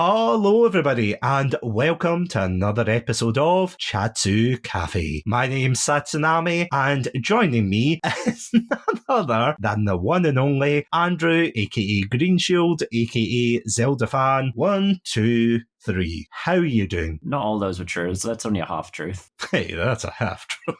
Hello everybody and welcome to another episode of Chatsu Café. My name's Satsu and joining me is none other than the one and only Andrew, aka Green Shield, aka Zelda fan. 1, 2, 3. How are you doing? Not all those were true, so that's only a half truth. Hey, that's a half truth.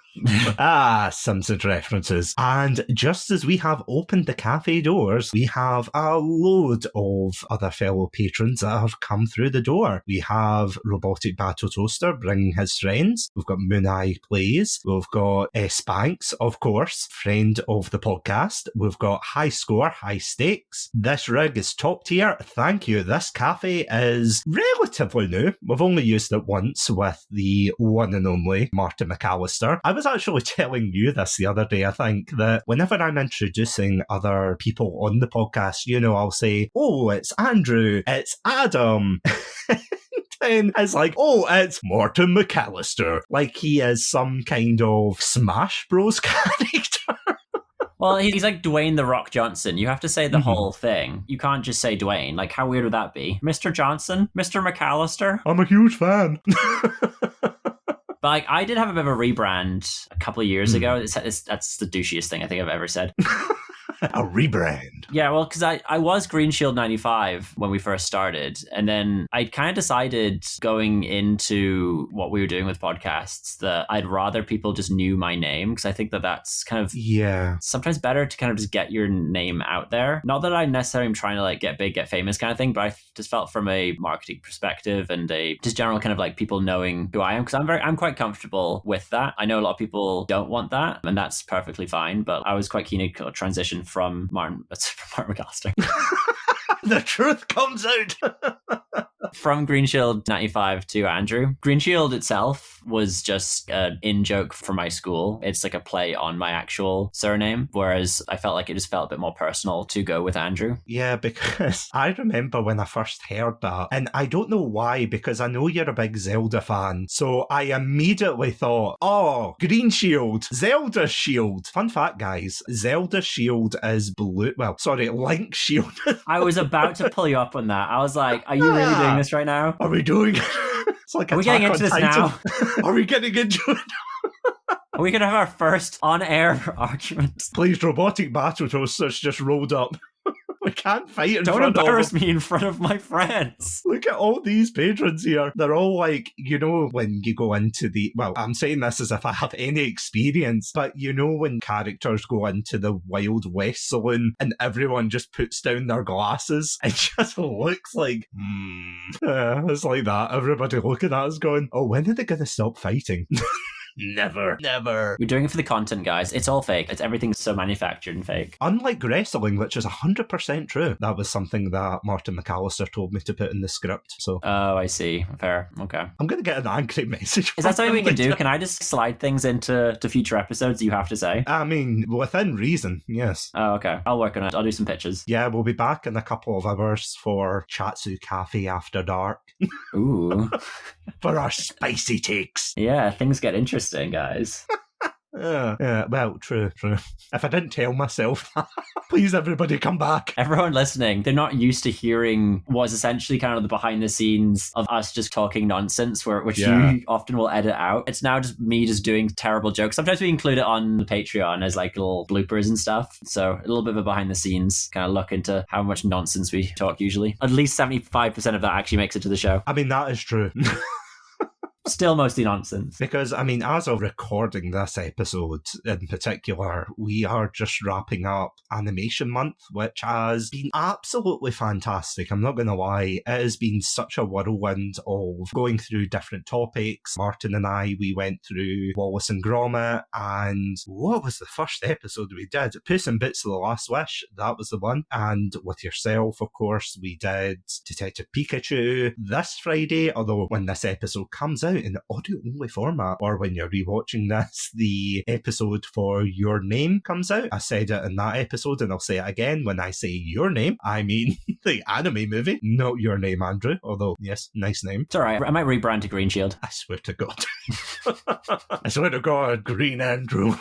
Simpsons references. And just as we have opened the cafe doors, we have a load of other fellow patrons that have come through the door. We have Robotic Battle Toaster bringing his friends. We've got Mooneye Plays. We've got Spanks, of course, friend of the podcast. We've got High Score, High Stakes. This rig is top tier. Thank you. This cafe is relatively new. We've only used it once with the one and only Martin McAllister. I was actually telling you this the other day, I think, that whenever I'm introducing other people on the podcast, you know, I'll say, oh, it's Andrew, it's Adam. And it's like, oh, it's Martin McAllister. Like he is some kind of Smash Bros character. Well, he's like Dwayne The Rock Johnson. You have to say the whole thing. You can't just say Dwayne. Like, how weird would that be? Mr. Johnson? Mr. McAllister? I'm a huge fan. But like, I did have a bit of a rebrand a couple of years ago. That's the douchiest thing I think I've ever said. A rebrand. Yeah, well, because I was Green Shield 95 when we first started. And then I kind of decided going into what we were doing with podcasts that I'd rather people just knew my name, because I think that that's kind of sometimes better to kind of just get your name out there. Not that I necessarily am trying to like get big, get famous kind of thing, but I just felt from a marketing perspective and a just general kind of like people knowing who I am, because I'm quite comfortable with that. I know a lot of people don't want that, and that's perfectly fine, but I was quite keen to kind of transition from Martin McAllister. The truth comes out. From Green Shield 95 to Andrew. Green Shield itself was just an in-joke for my school. It's like a play on my actual surname, whereas I felt like it just felt a bit more personal to go with Andrew. Yeah, because I remember when I first heard that, and I don't know why, because I know you're a big Zelda fan, so I immediately thought, oh, Green Shield, Zelda Shield. Fun fact, guys, Zelda Shield is blue. Well, sorry, Link Shield. I was about to pull you up on that. I was like, are you really doing this right now? Are we doing it? It's like Are we getting into this now? Are we getting into it? Are we going to have our first on-air argument? Please, Robotic Battle Toasters just rolled up. We can't fight in Don't front of them. Don't embarrass me in front of my friends. Look at all these patrons here. They're all like, you know, when you go into the... Well, I'm saying this as if I have any experience, but you know when characters go into the Wild West saloon and everyone just puts down their glasses and just looks like, it's like that. Everybody looking at us going, oh, when are they going to stop fighting? Never. We're doing it for the content, guys. It's all fake. Everything's so manufactured and fake. Unlike wrestling, which is 100% true. That was something that Martin McAllister told me to put in the script. So. Oh, I see. Fair. Okay. I'm going to get an angry message. Is that something we can do? Can I just slide things into future episodes you have to say? I mean, within reason, yes. Oh, okay. I'll work on it. I'll do some pictures. Yeah, we'll be back in a couple of hours for Chatsu Café After Dark. Ooh. For our spicy takes. Yeah, things get interesting, guys. Yeah, well, true. If I didn't tell myself that, please everybody come back. Everyone listening, they're not used to hearing what's essentially kind of the behind the scenes of us just talking nonsense, which you often will edit out. It's now just me just doing terrible jokes. Sometimes we include it on the Patreon as like little bloopers and stuff. So a little bit of a behind the scenes kind of look into how much nonsense we talk usually. At least 75% of that actually makes it to the show. I mean, that is true. Still mostly nonsense. Because, I mean, as of recording this episode in particular, we are just wrapping up Animation Month, which has been absolutely fantastic. I'm not going to lie. It has been such a whirlwind of going through different topics. Martin and I, we went through Wallace and Gromit, and what was the first episode we did? Puss in Boots: The Last Wish, that was the one. And with yourself, of course, we did Detective Pikachu. This Friday, although when this episode comes out, in audio-only format, or when you're rewatching this, the episode for Your Name comes out. I said it in that episode, and I'll say it again. When I say Your Name, I mean the anime movie, not Your Name, Andrew. Although, yes, nice name. It's alright. I might rebrand to Green Shield. I swear to God. I swear to God, Green Andrew.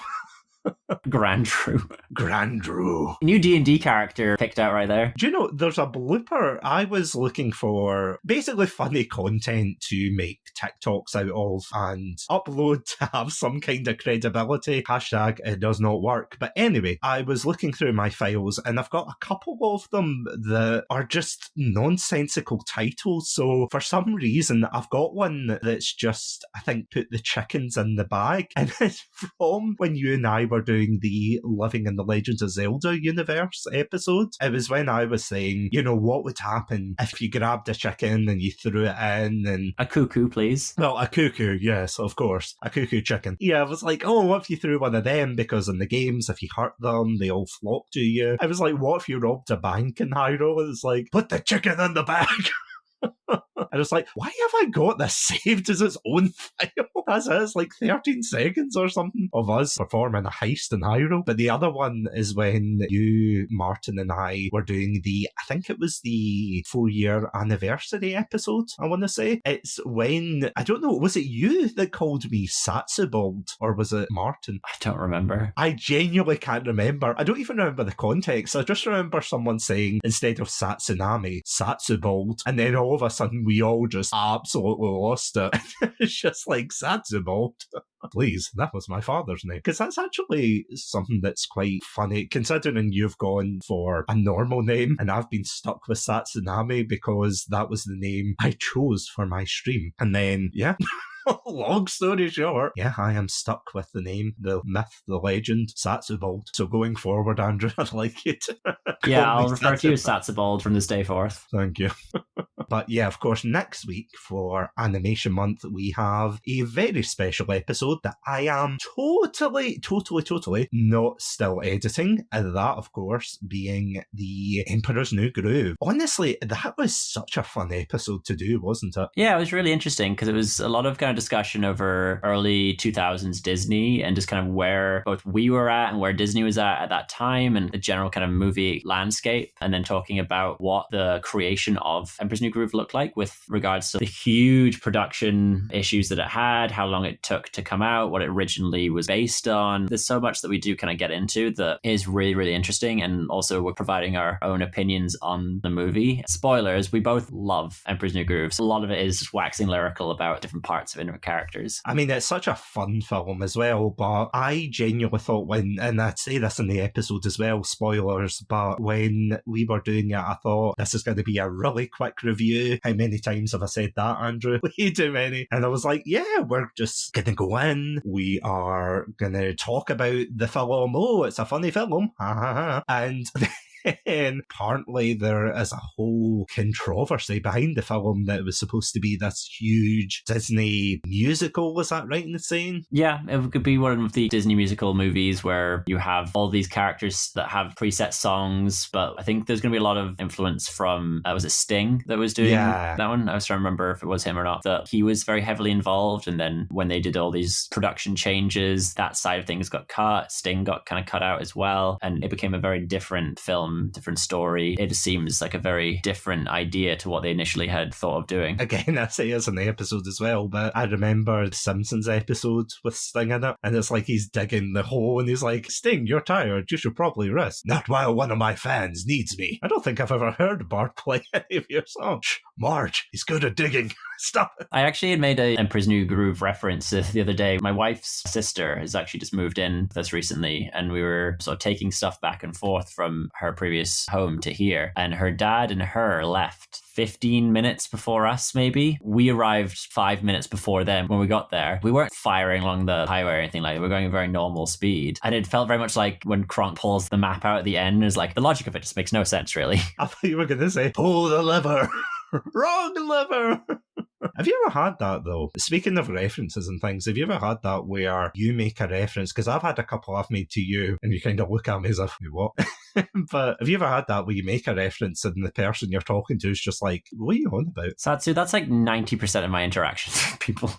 Grandrew. New D&D character picked out right there. Do you know, there's a blooper. I was looking for basically funny content to make TikToks out of and upload to have some kind of credibility. Hashtag it does not work. But anyway, I was looking through my files and I've got a couple of them that are just nonsensical titles. So for some reason, I've got one that's just, I think, put the chickens in the bag. And it's from when you and I were doing the Living in the Legends of Zelda universe episode. It was when I was saying, you know, what would happen if you grabbed a chicken and you threw it in and... A cuckoo, please. Well, a cuckoo, yes, of course. A cuckoo chicken. Yeah, I was like, oh, what if you threw one of them? Because in the games, if you hurt them, they all flock to you. I was like, what if you robbed a bank in Hyrule? It's like, put the chicken in the bag. And it's like, why have I got this saved as its own file? As it is, like 13 seconds or something of us performing a heist in Hyrule. But the other one is when you, Martin, and I were doing I think it was the 4-year anniversary episode, I want to say. It's when, I don't know, was it you that called me Satsubald? Or was it Martin? I don't remember. I genuinely can't remember. I don't even remember the context. I just remember someone saying, instead of Satsunami, Satsubald. And then all of a sudden we all just absolutely lost it. It's just like, Satsubald. Please, that was my father's name. Because that's actually something that's quite funny, considering you've gone for a normal name and I've been stuck with Satsunami because that was the name I chose for my stream. And then, yeah. Long story short, yeah, I am stuck with the name, the myth, the legend, Satsubald. So going forward, Andrew, I'd like you to yeah, I'll refer to you as Satsubald from this day forth. Thank you. But yeah, of course, next week for Animation Month, we have a very special episode that I am totally not still editing. And that, of course, being the Emperor's New Groove. Honestly, that was such a fun episode to do, wasn't it? Yeah, it was really interesting because it was a lot of kind of discussion over early 2000s Disney and just kind of where both we were at and where Disney was at that time and the general kind of movie landscape. And then talking about what the creation of Emperor's New Groove looked like with regards to the huge production issues that it had, how long it took to come out, what it originally was based on. There's so much that we do kind of get into that is really, really interesting. And also we're providing our own opinions on the movie. Spoilers, we both love Emperor's New Groove. So a lot of it is just waxing lyrical about different parts of different characters. I mean, it's such a fun film as well, but I genuinely thought and I say this in the episode as well, spoilers, but when we were doing it, I thought this is going to be a really quick review. How many times have I said that, Andrew? Way too many. And I was like, yeah, we're just going to go in. We are going to talk about the film. Oh, it's a funny film. And then apparently there is a whole controversy behind the film that it was supposed to be this huge Disney musical. Was that right in saying? Yeah, it could be one of the Disney musical movies where you have all these characters that have preset songs, but I think there's going to be a lot of influence from, was it Sting that was doing that one? I was trying to remember if it was him or not, that he was very heavily involved. And then when they did all these production changes, that side of things got cut. Sting got kind of cut out as well. And it became a very different film, different story. It seems like a very different idea to what they initially had thought of doing. Again, I say it's in the episode as well, but I remember the Simpsons episode with Sting in it, and it's like he's digging the hole and he's like, Sting, you're tired, you should probably rest. Not while one of my fans needs me. I don't think I've ever heard Bart play any of your songs. Shh, Marge, he's good at digging. Stop it. I actually had made a Emperor's New Groove reference the other day. My wife's sister has actually just moved in this recently, and we were sort of taking stuff back and forth from her previous home to here. And her dad and her left 15 minutes before us, maybe. We arrived 5 minutes before them. When we got there, we weren't firing along the highway or anything like that. We were going at very normal speed. And it felt very much like when Kronk pulls the map out at the end, is like, the logic of it just makes no sense, really. I thought you were going to say, pull the lever. Wrong lever. Have you ever had that, though? Speaking of references and things, have you ever had that where you make a reference? Because I've had a couple I've made to you, and you kind of look at me as if, what? But have you ever had that where you make a reference and the person you're talking to is just like, what are you on about? Satsu, that's like 90% of my interactions with people.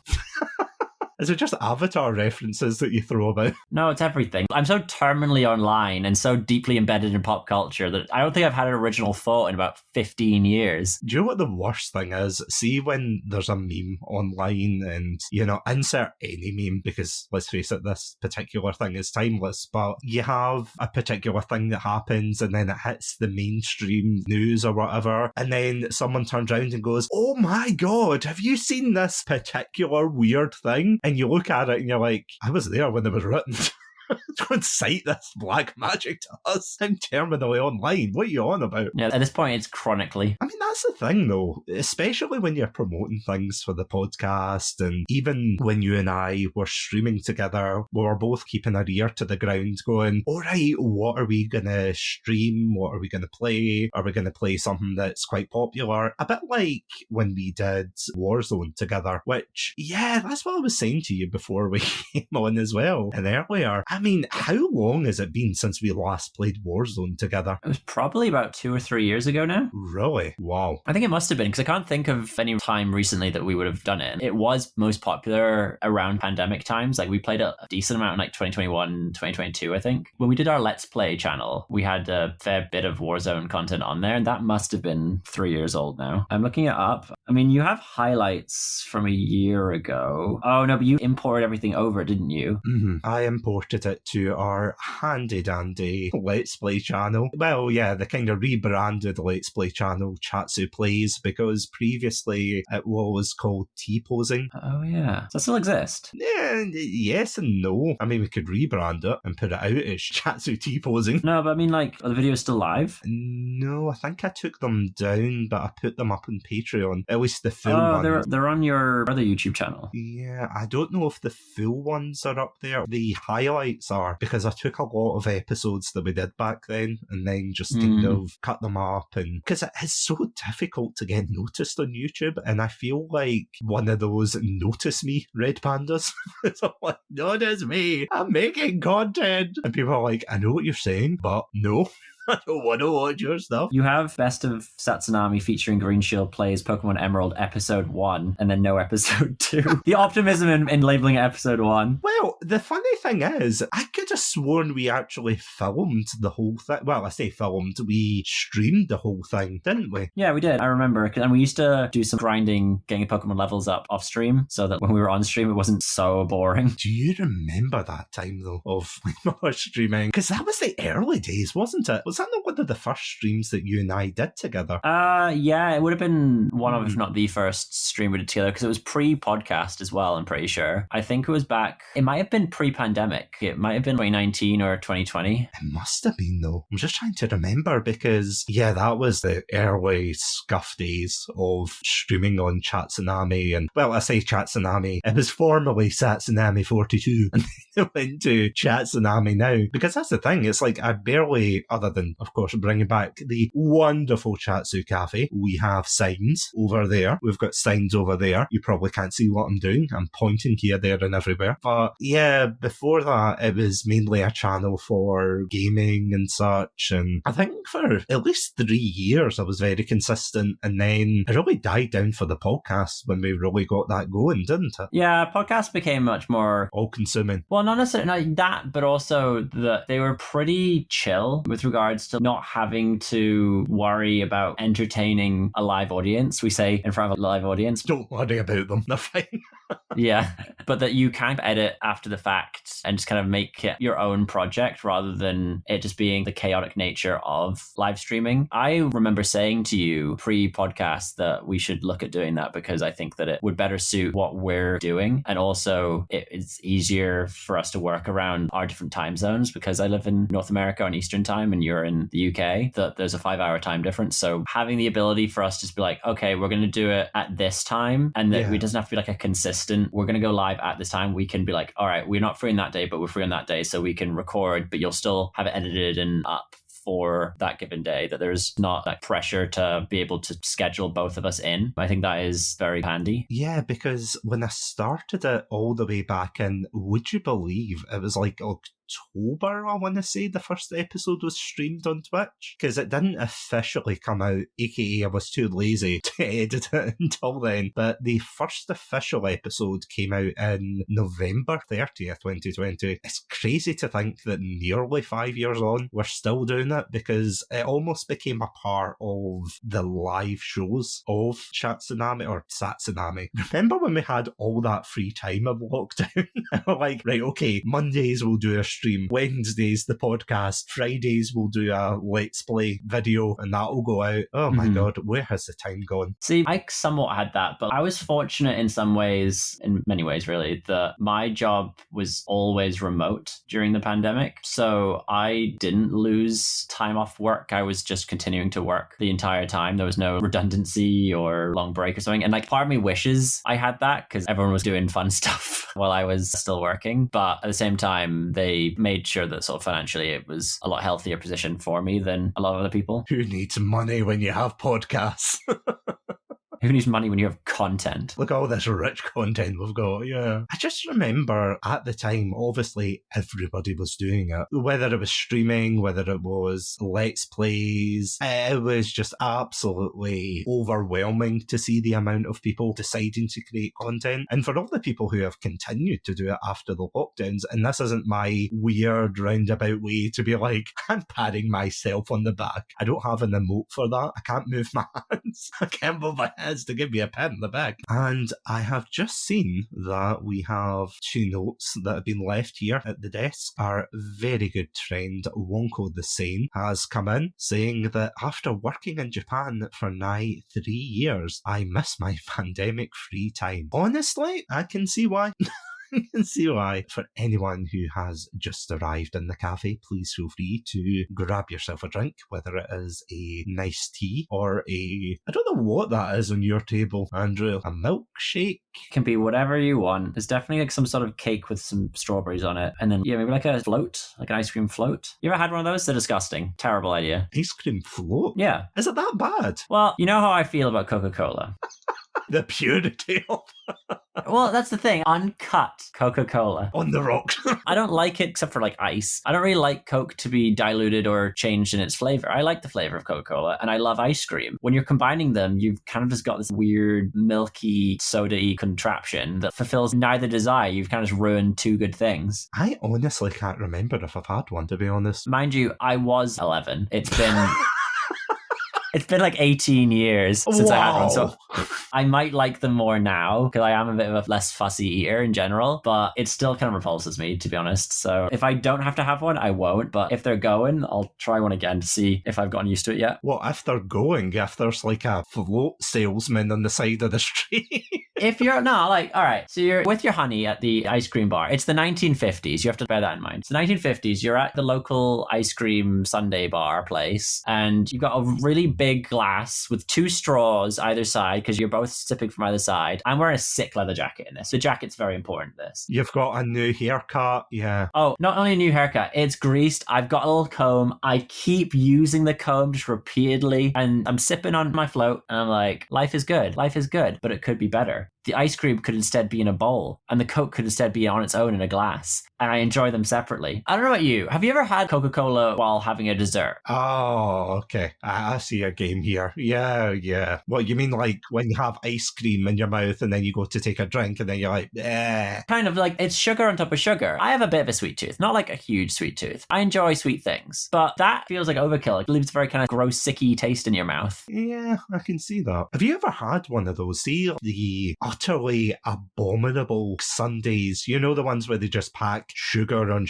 Is it just Avatar references that you throw about? No, it's everything. I'm so terminally online and so deeply embedded in pop culture that I don't think I've had an original thought in about 15 years. Do you know what the worst thing is? See when there's a meme online and, insert any meme because, let's face it, this particular thing is timeless, but you have a particular thing that happens and then it hits the mainstream news or whatever, and then someone turns around and goes, oh my god, have you seen this particular weird thing? And you look at it and you're like, I was there when it was written. Don't cite this black magic to us. I'm terminally online. What are you on about? Yeah, at this point, it's chronically. I mean, that's the thing, though, especially when you're promoting things for the podcast, and even when you and I were streaming together, we were both keeping our ear to the ground going, all right, what are we going to stream? What are we going to play? Are we going to play something that's quite popular? A bit like when we did Warzone together, which, yeah, that's what I was saying to you before we came on as well, and earlier. I mean, how long has it been since we last played Warzone together? It was probably about 2 or 3 years ago now. Really? Wow. I think it must have been, because I can't think of any time recently that we would have done it. It was most popular around pandemic times. Like, we played a decent amount in like 2021, 2022, I think. When we did our Let's Play channel, we had a fair bit of Warzone content on there, and that must have been 3 years old now. I'm looking it up. I mean, you have highlights from a year ago. Oh, no, but you imported everything over, didn't you? Mm-hmm. I imported it to our handy-dandy Let's Play channel. Well, yeah, the kind of rebranded Let's Play channel, Chatsu Plays, because previously it was called T-Posing. Oh, yeah. Does that still exist? Yeah, yes and no. I mean, we could rebrand it and put it out as Chatsu T-Posing. No, but I mean, like, are the videos still live? No, I think I took them down, but I put them up on Patreon. At least the full ones. Oh, they're on your other YouTube channel. Yeah, I don't know if the full ones are up there. The highlights are, because I took a lot of episodes that we did back then and then just kind of cut them up, and because it is so difficult to get noticed on YouTube, and I feel like one of those notice me red pandas. It's like, notice me, I'm making content, and people are like, I know what you're saying, but no. I don't want to watch your stuff. You have Best of Satsunami featuring Green Shield plays Pokemon Emerald Episode 1 and then no Episode 2. The optimism in labeling it Episode 1. Well, the funny thing is, I could have sworn we actually filmed the whole thing. Well, I say filmed, we streamed the whole thing, didn't we? Yeah, we did. I remember. And we used to do some grinding, getting Pokemon levels up off stream so that when we were on stream, it wasn't so boring. Do you remember that time, though, of when we were streaming? Because that was the early days, wasn't it? Was that not one of the first streams that you and I did together? Yeah, it would have been one of, if not the first stream we did together, because it was pre-podcast as well, I'm pretty sure. I think it was back, it might have been pre-pandemic. It might have been 2019 or 2020. It must have been, though. I'm just trying to remember, because, yeah, that was the early scuff days of streaming on Chatsunami. And, well, I say Chatsunami, it was formerly Satsunami 42, and then it went to Chatsunami now. Because that's the thing, it's like I barely, other than, of course, bringing back the wonderful Chatsu Café, we have signs over there. We've got signs over there. You probably can't see what I'm doing. I'm pointing here, there, and everywhere. But yeah, before that, it was mainly a channel for gaming and such. And I think for at least 3 years, I was very consistent. And then it really died down for the podcast when we really got that going, didn't it? Yeah, podcasts became much more all-consuming. Well, not necessarily that, but also that they were pretty chill with regards to not having to worry about entertaining a live audience. We say in front of a live audience. Don't worry about them. They're fine. Yeah, but that you can edit after the fact and just kind of make it your own project rather than it just being the chaotic nature of live streaming. I remember saying to you pre-podcast that we should look at doing that because I think that it would better suit what we're doing. And also it's easier for us to work around our different time zones because I live in North America on Eastern time and you're in the UK. That there's a 5-hour time difference. So having the ability for us to just be like, okay, we're going to do it at this time, and that it doesn't have to be like a consistent, we're going to go live at this time. We can be like, all right, we're not free on that day, but we're free on that day. So we can record, but you'll still have it edited and up for that given day, that there's not that pressure to be able to schedule both of us in. I think that is very handy. Yeah, because when I started it all the way back in, would you believe it was like October, I want to say, the first episode was streamed on Twitch, because it didn't officially come out, aka I was too lazy to edit it until then, but the first official episode came out in November 30th, 2020. It's crazy to think that nearly 5 years on, we're still doing it, because it almost became a part of the live shows of Chatsunami or Satsunami. Remember when we had all that free time of lockdown? We're like, right, okay, Mondays we'll do a stream, Wednesdays the podcast, Fridays we'll do a Let's Play video, and that'll go out. Oh my god, where has the time gone? See, I somewhat had that, but I was fortunate in some ways, in many ways really, that my job was always remote during the pandemic. So I didn't lose time off work. I was just continuing to work the entire time. There was no redundancy or long break or something. And like part of me wishes I had that, because everyone was doing fun stuff while I was still working. But at the same time, they made sure that sort of financially it was a lot healthier position for me than a lot of other people. Who needs money when you have podcasts? Who needs money when you have content? Look at all this rich content we've got, yeah. I just remember at the time, obviously everybody was doing it. Whether it was streaming, whether it was Let's Plays, it was just absolutely overwhelming to see the amount of people deciding to create content. And for all the people who have continued to do it after the lockdowns, and this isn't my weird roundabout way to be like, I'm patting myself on the back. I don't have an emote for that. I can't move my hands. I can't move my hands to give me a pat in the back. And I have just seen that we have 2 notes that have been left here at the desk. Our very good friend Wonko the Sane has come in saying that after working in Japan for nigh 3 years, I miss my pandemic free time. Honestly, I can see why. I can see why. For anyone who has just arrived in the cafe, please feel free to grab yourself a drink, whether it is a nice tea or I don't know what that is on your table, Andrew. A milkshake? Can be whatever you want. There's definitely like some sort of cake with some strawberries on it. And then, yeah, maybe like a float, like an ice cream float. You ever had one of those? They're disgusting. Terrible idea. Ice cream float? Yeah. Is it that bad? Well, you know how I feel about Coca-Cola. The purity of Well, that's the thing. Uncut Coca-Cola. on the rocks. I don't like it except for like ice. I don't really like Coke to be diluted or changed in its flavor. I like the flavor of Coca-Cola and I love ice cream. When you're combining them, you've kind of just got this weird milky soda-y contraption that fulfills neither desire. You've kind of just ruined 2 good things. I honestly can't remember if I've had one, to be honest. Mind you, I was 11. It's been... It's been like 18 years since I had one, so I might like them more now because I am a bit of a less fussy eater in general, but it still kind of repulses me, to be honest. So if I don't have to have one, I won't, but if they're going, I'll try one again to see if I've gotten used to it yet. Well, if they're going, if there's like a float salesman on the side of the street. If you're, no, like, all right, so you're with your honey at the ice cream bar. It's the 1950s. You have to bear that in mind. It's the 1950s. You're at the local ice cream sundae bar place, and you've got a really big glass with 2 straws either side because you're both sipping from either side. I'm wearing a sick leather jacket in this. The jacket's very important in this. You've got a new haircut, yeah. Oh, not only a new haircut, it's greased. I've got a little comb. I keep using the comb just repeatedly, and I'm sipping on my float, and I'm like, life is good, but it could be better. The ice cream could instead be in a bowl, and the Coke could instead be on its own in a glass, and I enjoy them separately. I don't know about you. Have you ever had Coca-Cola while having a dessert? Oh, okay. I see a game here. Yeah. What, you mean like when you have ice cream in your mouth and then you go to take a drink and then you're like, eh. Kind of like it's sugar on top of sugar. I have a bit of a sweet tooth, not like a huge sweet tooth. I enjoy sweet things, but that feels like overkill. It leaves a very kind of gross, sicky taste in your mouth. Yeah, I can see that. Have you ever had one of those? See the utterly abominable sundaes, you know, the ones where they just pack sugar on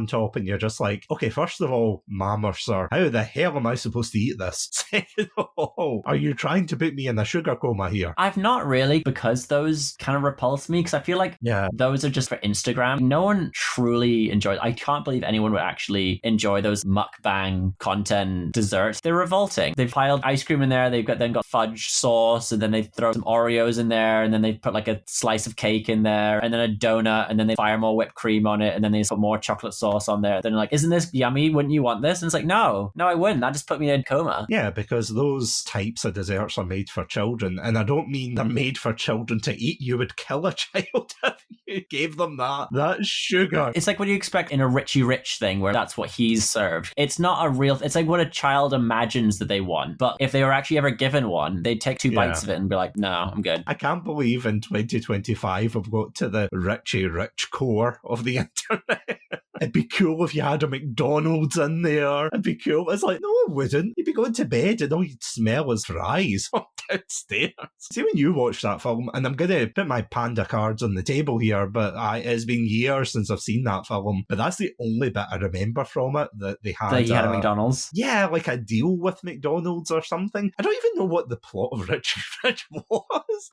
top and you're just like, okay, first of all, ma'am or sir, how the hell am I supposed to eat this? Second of all, are you trying to put me in a sugar coma here? I've not really, because those kind of repulse me, because I feel like those are just for Instagram. No one truly enjoys. I can't believe anyone would actually enjoy those mukbang content desserts. They're revolting. They've piled ice cream in there, they've then got fudge sauce, and then they throw some Oreos in there, and then they put like a slice of cake in there, and then a donut, and then they fire more whipped cream on it, and then they put more chocolate sauce on there. Then like, isn't this yummy? Wouldn't you want this? And it's like, no, I wouldn't. That just put me in a coma. Yeah, because those types of desserts are made for children, and I don't mean they're made for children to eat. You would kill a child if Gave them that sugar. It's like what you expect in a Richie Rich thing where that's what he's served. It's not a real, it's like what a child imagines that they want. But if they were actually ever given one, they'd take 2 bites of it and be like, no, I'm good. I can't believe in 2025 we've got to the Richie Rich core of the internet. It'd be cool if you had a McDonald's in there. It'd be cool. It's like, no, it wouldn't. You'd be going to bed and all you'd smell is fries downstairs. See, when you watch that film, and I'm going to put my Panda cards on the table here, but it's been years since I've seen that film, but that's the only bit I remember from it, that they had... That he had a McDonald's? Yeah, like a deal with McDonald's or something. I don't even know what the plot of Richie Rich was.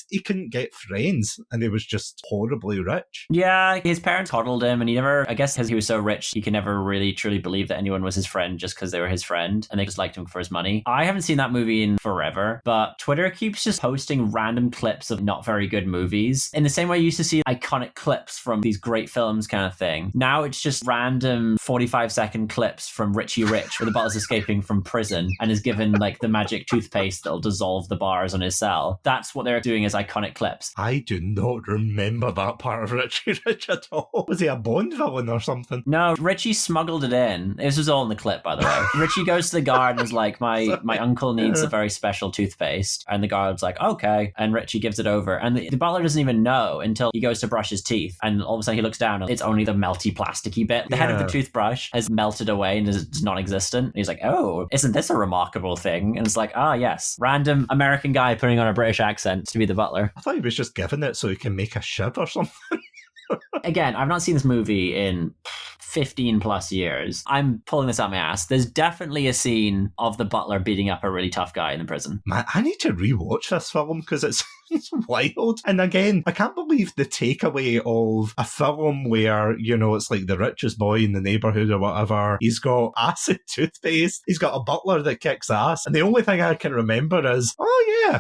He couldn't get friends, and he was just horribly rich. Yeah, his parents coddled him, and he never... I guess because he was so rich, he could never really truly believe that anyone was his friend just because they were his friend, and they just liked him for his money. I haven't seen that movie in forever, but Twitter keeps just posting random clips of not very good movies. In the same way you used to see iconic clips from these great films kind of thing. Now it's just random 45-second clips from Richie Rich, where the butler's escaping from prison and is given like the magic toothpaste that'll dissolve the bars on his cell. That's what they're doing as iconic clips. I do not remember that part of Richie Rich at all. Was he a Bond villain or something? No, Richie smuggled it in. This was all in the clip, by the way. Richie goes to the guard and is like, my uncle needs a very special toothpaste. And the guard's like, okay. And Richie gives it over. And the butler doesn't even know until he goes to brush his teeth. And all of a sudden he looks down and it's only the melty plasticky bit. The head of the toothbrush has melted away and is non-existent. And he's like, oh, isn't this a remarkable thing? And it's like, yes. Random American guy putting on a British accent to be the butler. I thought he was just giving it so he can make a shiv or something. Again, I've not seen this movie in 15 plus years. I'm pulling this out my ass. There's definitely a scene of the butler beating up a really tough guy in the prison. Man, I need to rewatch this film because it's wild. And again, I can't believe the takeaway of a film where, it's like the richest boy in the neighbourhood or whatever. He's got acid toothpaste. He's got a butler that kicks ass. And the only thing I can remember is,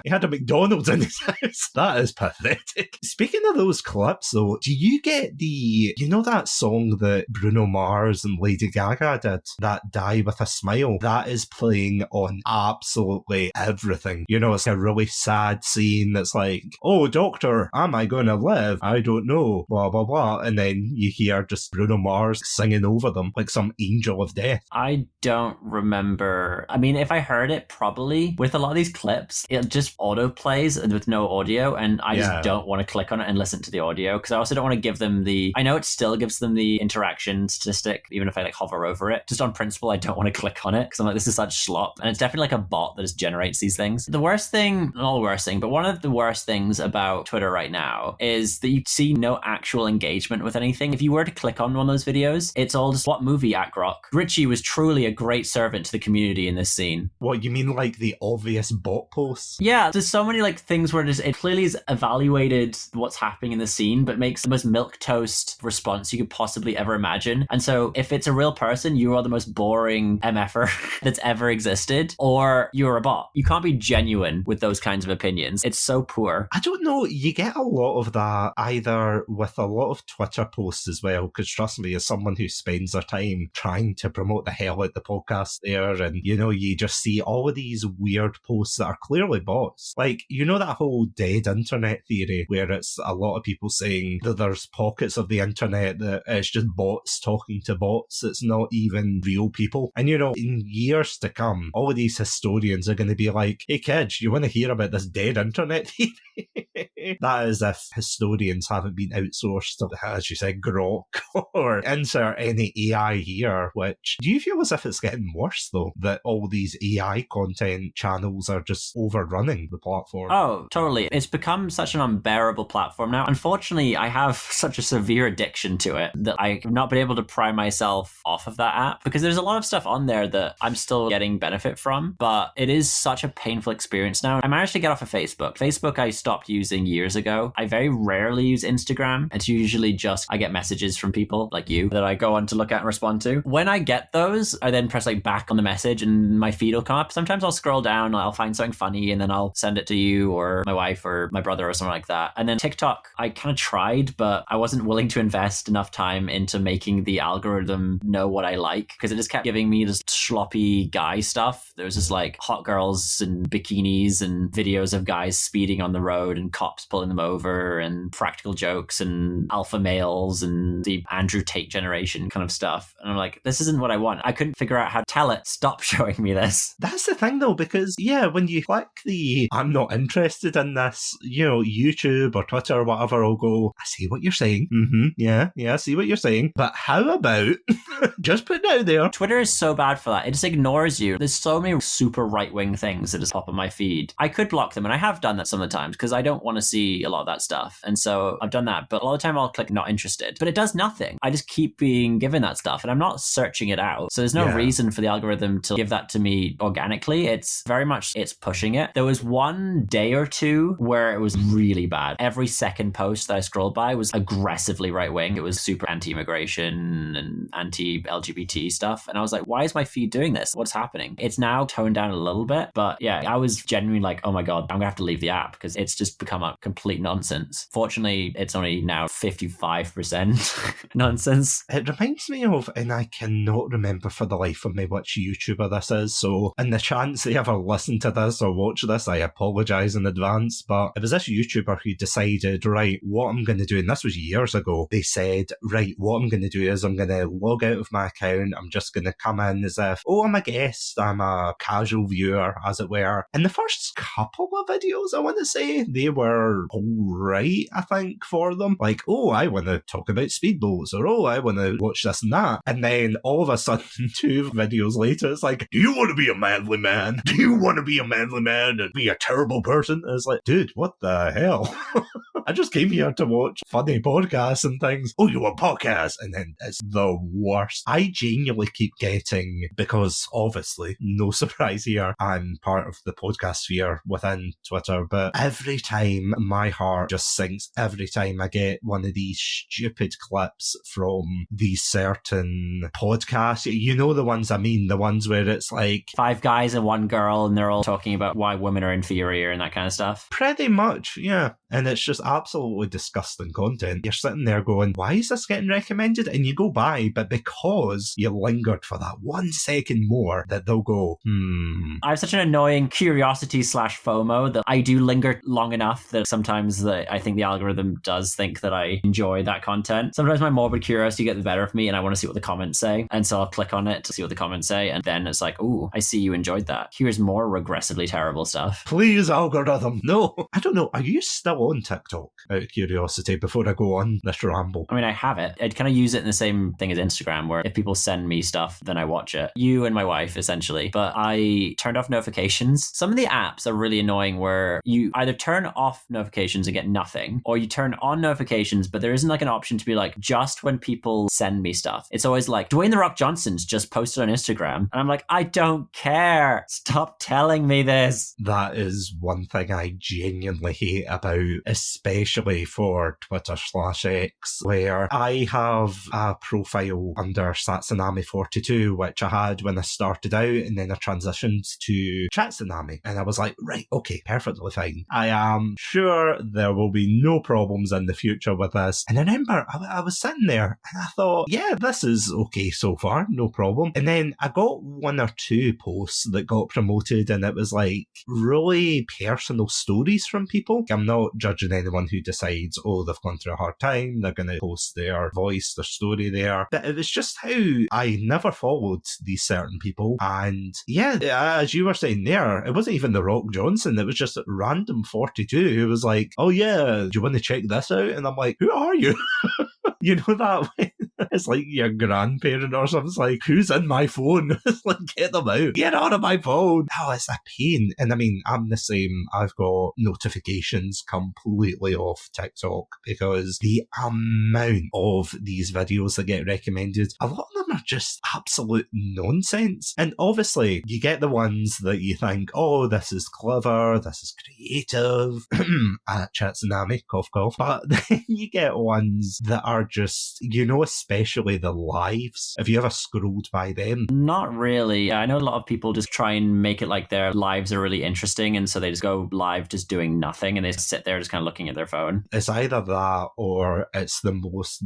he had a McDonald's in his house. That is pathetic. Speaking of those clips, though, do you get that song that Bruno Mars and Lady Gaga did? That Die With a Smile? That is playing on absolutely everything. It's a really sad scene that's like, oh, doctor, am I going to live? I don't know, blah, blah, blah. And then you hear just Bruno Mars singing over them like some angel of death. I don't remember. I mean, if I heard it, probably. With a lot of these clips, it just auto plays with no audio, and I just don't want to click on it and listen to the audio, because I also don't want to give them I know it still gives them the interaction statistic, even if I hover over it. Just on principle, I don't want to click on it, because I'm like, this is such slop. And it's definitely like a bot that just generates these things. The worst thing, not the worst thing, but one of the worst things about Twitter right now is that you see no actual engagement with anything. If you were to click on one of those videos, it's all just, what movie, Akrock? Richie was truly a great servant to the community in this scene. What, you mean like the obvious bot posts? Yeah, there's so many things where it clearly has evaluated what's happening in the scene, but makes the most milquetoast response you could possibly ever imagine. And so if it's a real person, you are the most boring MFer that's ever existed, or you're a bot. You can't be genuine with those kinds of opinions. It's so poor. I don't know, you get a lot of that either with a lot of Twitter posts as well, because trust me, as someone who spends their time trying to promote the hell out the podcast there, and you just see all of these weird posts that are clearly bots. Like, that whole dead internet theory where it's a lot of people saying that there's pockets of the internet that it's just bots talking to bots. It's not even real people. And in years to come, all of these historians are going to be like, hey kids, you want to hear about this dead internet theory? That is if historians haven't been outsourced to, as you said, Grok or insert any AI here, which, do you feel as if it's getting worse though, that all these AI content channels are just overrunning the platform? Oh, totally. It's become such an unbearable platform now. Unfortunately, I have such a severe addiction to it that I've not been able to pry myself off of that app, because there's a lot of stuff on there that I'm still getting benefit from, but it is such a painful experience now. I managed to get off of Facebook. Facebook I stopped using years ago. I very rarely use Instagram. It's usually just I get messages from people like you that I go on to look at and respond to. When I get those, I then press back on the message and my feed will come up. Sometimes I'll scroll down, I'll find something funny, and then I'll send it to you or my wife or my brother or something like that. And then TikTok, I kind of tried, but I wasn't willing to invest enough time into making the algorithm know what I like, because it just kept giving me this sloppy guy stuff. There was just hot girls and bikinis and videos of guys speeding on the road and cops pulling them over and practical jokes and alpha males and the Andrew Tate generation kind of stuff. And I'm like, this isn't what I want. I couldn't figure out how to tell it, stop showing me this. That's the thing though, because when you click the I'm not interested in this, YouTube or Twitter or whatever, I'll go, I see what you're saying. Yeah, I see what you're saying. But how about just put it out there? Twitter is so bad for that. It just ignores you. There's so many super right-wing things that just pop on my feed. I could block them, and I have done that some of the times because I don't want to see a lot of that stuff. And so I've done that. But a lot of the time I'll click not interested. But it does nothing. I just keep being given that stuff, and I'm not searching it out. So there's no reason for the algorithm to give that to me organically. It's very much, it's pushing it. There was one day or two where it was really bad. Every second post that I scrolled by was aggressively right-wing. It was super anti-immigration and anti-LGBT stuff. And I was like, why is my feed doing this? What's happening? It's now toned down a little bit. But yeah, I was genuinely like, oh my God, I'm going to have to leave the app because it's just become a complete nonsense. Fortunately, it's only now 55% nonsense. It reminds me of, and I cannot remember for the life of me which YouTuber this is, so in the chance they ever listen to this or watch this, I apologise in advance, but it was this YouTuber who decided, right, what I'm going to do, and this was years ago, they said, right, what I'm going to do is I'm going to log out of my account, I'm just going to come in as if, I'm a guest, I'm a casual viewer, as it were. And the first couple of videos, I want to say, they were alright, I think, for them. Like, I want to talk about speedboats, or I want to watch this and that. And then all of a sudden, 2 videos later, it's like, do you want to be a manly man? Do you want to be a manly man and be a terrible person? And it's like, dude, what the hell? I just came here to watch funny podcasts and things. Oh, you want podcasts? And then it's the worst. I genuinely keep getting, because obviously, no surprise here, I'm part of the podcast sphere within Twitter, but every time my heart just sinks, every time I get one of these stupid clips from these certain podcasts, the ones I mean, the ones where it's like 5 guys and 1 girl and they're all talking about why women are inferior and that kind of stuff. Pretty much, yeah. And it's just absolutely disgusting content. You're sitting there going, why is this getting recommended? And you go by, but because you lingered for that 1 second more, that they'll go, I have such an annoying curiosity / FOMO that I do linger long enough that sometimes I think the algorithm does think that I enjoy that content. Sometimes my morbid curiosity gets the better of me and I want to see what the comments say. And so I'll click on it to see what the comments say. And then it's like, ooh, I see you enjoyed that. Here's more regressively terrible stuff. Please, algorithm. No. I don't know. Are you still on TikTok, out of curiosity, before I go on this ramble? I mean, I have it. I'd kind of use it in the same thing as Instagram, where if people send me stuff, then I watch it. You and my wife, essentially. But I turned off notifications. Some of the apps are really annoying where you either turn off notifications and get nothing, or you turn on notifications, but there isn't like an option to be like, just when people send me stuff. It's always like, Dwayne The Rock Johnson's just posted on Instagram. And I'm like, I don't care. Stop telling me this. That is one thing I genuinely hate about, especially for Twitter /X, where I have a profile under Satsunami42, which I had when I started out, and then I transitioned to Chatsunami. And I was like, right, okay, perfectly fine. I am sure there will be no problems in the future with this. And I remember I was sitting there and I thought, yeah, this is okay so far, no problem. And then I got 1 or 2 posts that got promoted, and it was like really personal stories from people. I'm not judging anyone who decides, they've gone through a hard time, they're going to post their voice, their story there. But it was just how I never followed these certain people. And yeah, as you were saying there, it wasn't even The Rock Johnson, it was just random 42 who was like, oh yeah, do you want to check this out? And I'm like, who are you? You know that way? It's like your grandparent or something. It's like, who's in my phone? It's like, get them out. Get out of my phone. Oh, it's a pain. And I mean, I'm the same. I've got notifications completely off TikTok because the amount of these videos that get recommended, a lot of them are just absolute nonsense. And obviously, you get the ones that you think, this is clever, this is creative, at Chatsunami, cough, cough. But then you get ones that are just, especially the lives. Have you ever scrolled by them? Not really. I know a lot of people just try and make it like their lives are really interesting, and so they just go live just doing nothing, and they sit there just kind of looking at their phone. It's either that or it's the most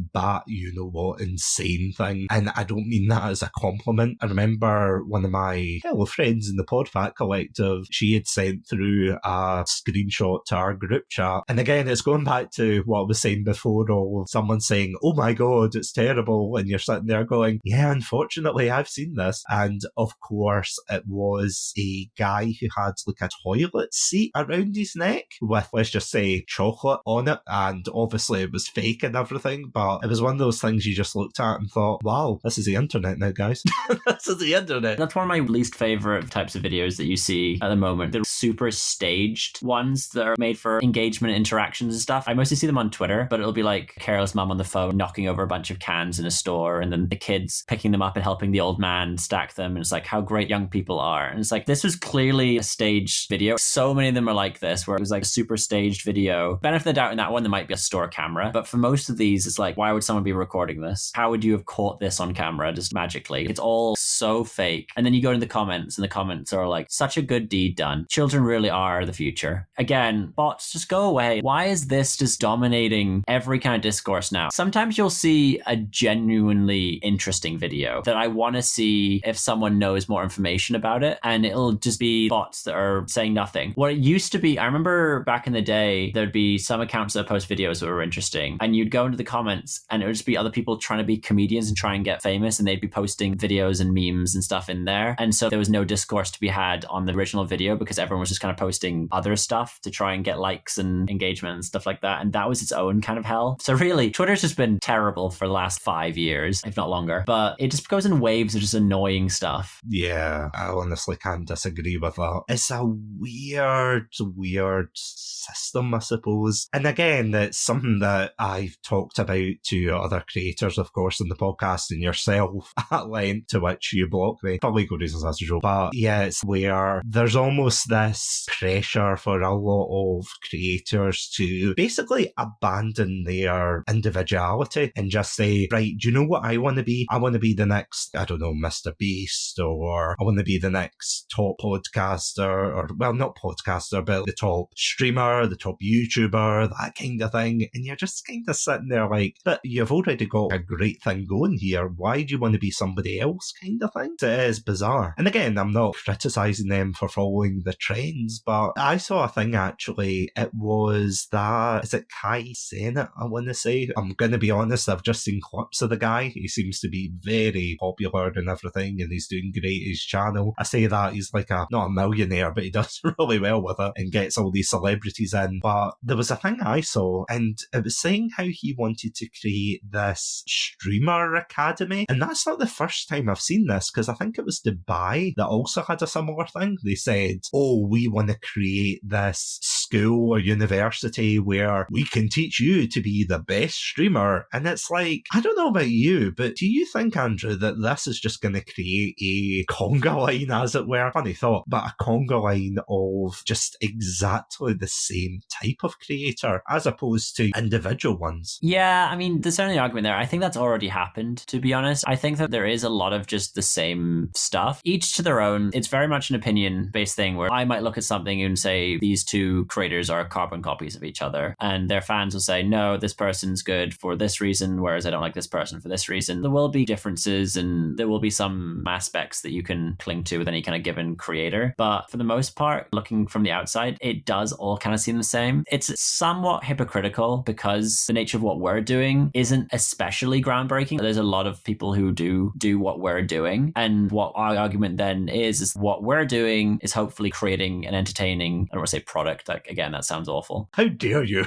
insane thing. And I don't mean that as a compliment. I remember one of my fellow friends in the Podfat Collective, she had sent through a screenshot to our group chat. And again, it's going back to what I was saying before of someone saying, oh my God, it's terrible. And you're sitting there going, yeah, unfortunately, I've seen this. And of course, it was a guy who had like a toilet seat around his neck with, let's just say, chocolate on it. And obviously it was fake and everything, but it was one of those things you just looked at and thought, wow, this is the internet now, guys. This is the internet. That's one of my least favorite types of videos that you see at the moment. The super staged ones that are made for engagement, interactions and stuff. I mostly see them on Twitter, but it'll be like careless mum on the phone knocking over a bunch of cans in a store, and then the kids picking them up and helping the old man stack them. And it's like how great young people are. And it's like, this was clearly a staged video. So many of them are like this, where it was like a super staged video. Benefit of the doubt in that one, there might be a store camera. But for most of these, it's like, why would someone be recording this? How would you have caught this on camera just magically? It's all so fake. And then you go into the comments, and the comments are like, such a good deed done. Children really are the future. Again, bots, just go away. Why is this just dominating every kind of discourse now? Sometimes you'll see a genuinely interesting video that I want to see if someone knows more information about it, and it'll just be bots that are saying nothing. What it used to be, I remember back in the day, there'd be some accounts that post videos that were interesting, and you'd go into the comments and it would just be other people trying to be comedians and try and get famous, and they'd be posting videos and memes and stuff in there. And so there was no discourse to be had on the original video because everyone was just kind of posting other stuff to try and get likes and engagement and stuff like that. And that was its own kind of hell. So really, Twitter's just been terrible for the last 5 years, if not longer. But it just goes in waves of just annoying stuff. Yeah, I honestly can't disagree with that. It's a weird system, I suppose. And again, it's something that I've talked about to other creators, of course, in the podcast, and yourself at length, to which you block me. Probably good reasons, as usual. But yeah, it's where there's almost this pressure for a lot of creators to basically abandon their individuality and just say, right, do you know what I want to be? I want to be the next, I don't know, Mr. Beast, or I want to be the next top podcaster, or, well, not podcaster, but the top streamer, the top YouTuber, that kind of thing. And you're just kind of sitting there like, but you've already got a great thing going here. Why do you want to be somebody else, kind of thing? It is bizarre. And again, I'm not criticising them for following the trends, but I saw a thing actually. It was that, is it Kai Sennett, I want to say? I'm going to be honest, I've just seen clips of the guy. He seems to be very popular and everything, and he's doing great at his channel. I say that he's like not a millionaire, but he does really well with it and gets all these celebrities in. But there was a thing I saw, and it was saying how he wanted to create this streamer academy. And that's not the first time I've seen this, because I think it was Dubai that also had a similar thing. They said, oh, we want to create this school or university where we can teach you to be the best streamer. And it's like, I don't know about you, but do you think, Andrew, that this is just going to create a conga line, as it were? Funny thought, but a conga line of just exactly the same type of creator as opposed to individual ones. Yeah, I mean, there's certainly an argument there. I think that's already happened, to be honest. I think that there is a lot of just the same stuff, each to their own. It's very much an opinion-based thing where I might look at something and say these two creators are carbon copies of each other, and their fans will say, no, this person's good for this reason, whereas I don't like this person for this reason. There will be differences, and there will be some aspects that you can cling to with any kind of given creator. But for the most part, looking from the outside, it does all kind of seem the same. It's somewhat hypocritical because the nature of what we're doing isn't especially groundbreaking. There's a lot of people who do what we're doing. And what our argument then is what we're doing is hopefully creating an entertaining, I don't want to say product. Like, again, that sounds awful. How dare you?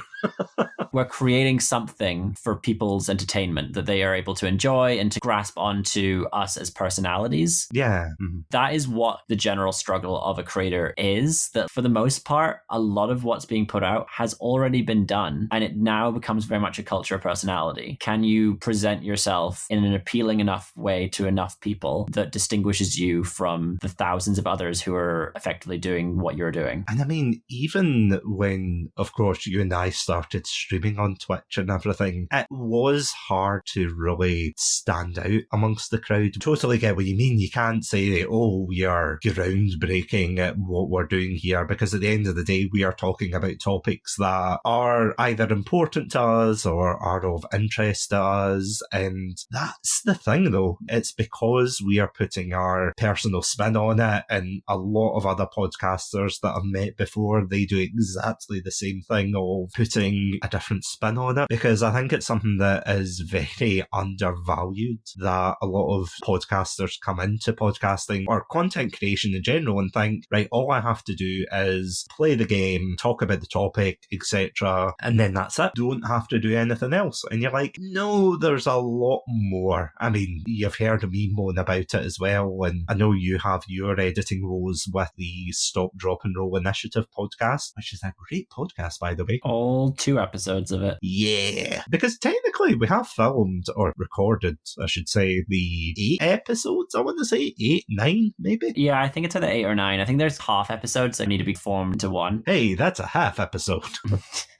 We're creating something for people's entertainment that they are able to enjoy and to grasp onto us as personalities. Yeah. Mm-hmm. That is what the general struggle of a creator is, that for the most part, a lot of what's being put out has already been done, and it now becomes very much a culture of personality. Can you present yourself in an appealing enough way to enough people that distinguishes you from the thousands of others who are effectively doing what you're doing? And I mean, even when, of course, you and I started streaming streaming on Twitch and everything, it was hard to really stand out amongst the crowd. Totally get what you mean. You can't say, oh, we are groundbreaking at what we're doing here, because at the end of the day, we are talking about topics that are either important to us or are of interest to us. And that's the thing, though. It's because we are putting our personal spin on it, and a lot of other podcasters that I've met before, they do exactly the same thing of putting a different spin on it, because I think it's something that is very undervalued, that a lot of podcasters come into podcasting or content creation in general and think, right, all I have to do is play the game, talk about the topic, etc., and then that's it. Don't have to do anything else. And you're like, no, there's a lot more. I mean, you've heard me moan about it as well, and I know you have your editing roles with the Stop, Drop and Roll Initiative podcast, which is a great podcast, by the way. All 2 episodes of it. Yeah, because technically we have filmed, or recorded, I should say, the 8 episodes, I want to say 8, 9, maybe? Yeah, I think it's either 8 or 9. I think there's half episodes that need to be formed into one. Hey, that's a half episode.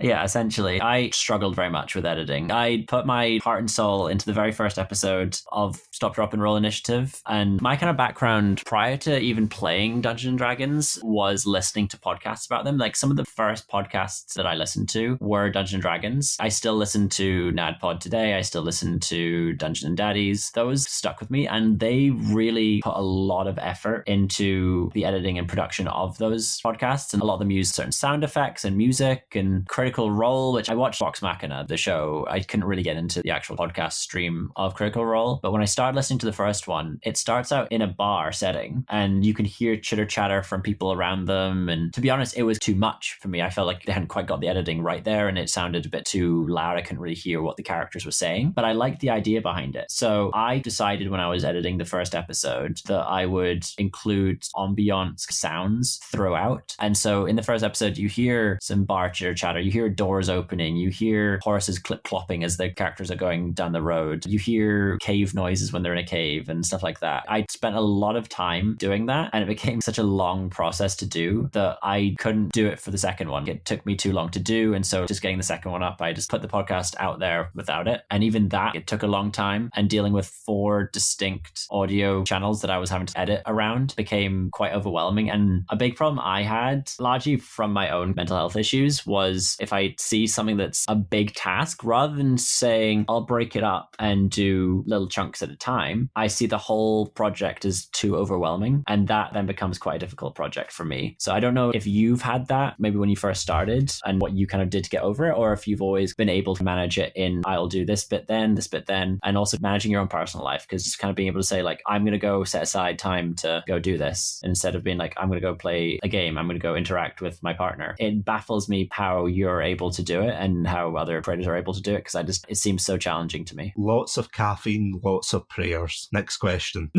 Yeah, essentially. I struggled very much with editing. I put my heart and soul into the very first episode of Stop, Drop and Roll Initiative, and my kind of background prior to even playing Dungeons and Dragons was listening to podcasts about them. Like, some of the first podcasts that I listened to were Dungeons and Dragons. I still listen to NADPod today. I still listen to Dungeon and Daddies. Those stuck with me, and they really put a lot of effort into the editing and production of those podcasts, and a lot of them use certain sound effects and music and Critical Role, which I watched Vox Machina, the show. I couldn't really get into the actual podcast stream of Critical Role, but when I started listening to the first one, it starts out in a bar setting, and you can hear chitter chatter from people around them, and to be honest, it was too much for me. I felt like they hadn't quite got the editing right there, and it sounded a bit too loud. I couldn't really hear what the characters were saying, but I liked the idea behind it. So I decided when I was editing the first episode that I would include ambiance sounds throughout. And so in the first episode, you hear some bar chitter chatter, you hear doors opening, you hear horses clip-clopping as the characters are going down the road, you hear cave noises when they're in a cave and stuff like that. I spent a lot of time doing that, and it became such a long process to do that I couldn't do it for the second one. It took me too long to do, and so just getting the second one up, I just put the podcast out there without it. And even that, it took a long time, and dealing with 4 distinct audio channels that I was having to edit around became quite overwhelming. And a big problem I had, largely from my own mental health issues, was if I see something that's a big task, rather than saying I'll break it up and do little chunks at a time, I see the whole project as too overwhelming, and that then becomes quite a difficult project for me. So I don't know if you've had that maybe when you first started and what you kind of did to get over it, or if you've always been able to manage it in I'll do this bit then, and also managing your own personal life, because just kind of being able to say, like, I'm going to go set aside time to go do this, instead of being like, I'm going to go play a game, I'm going to go interact with my partner. It baffles me how you're able to do it and how other creators are able to do it, because it seems so challenging to me. Lots of caffeine, lots of prayers. Next question.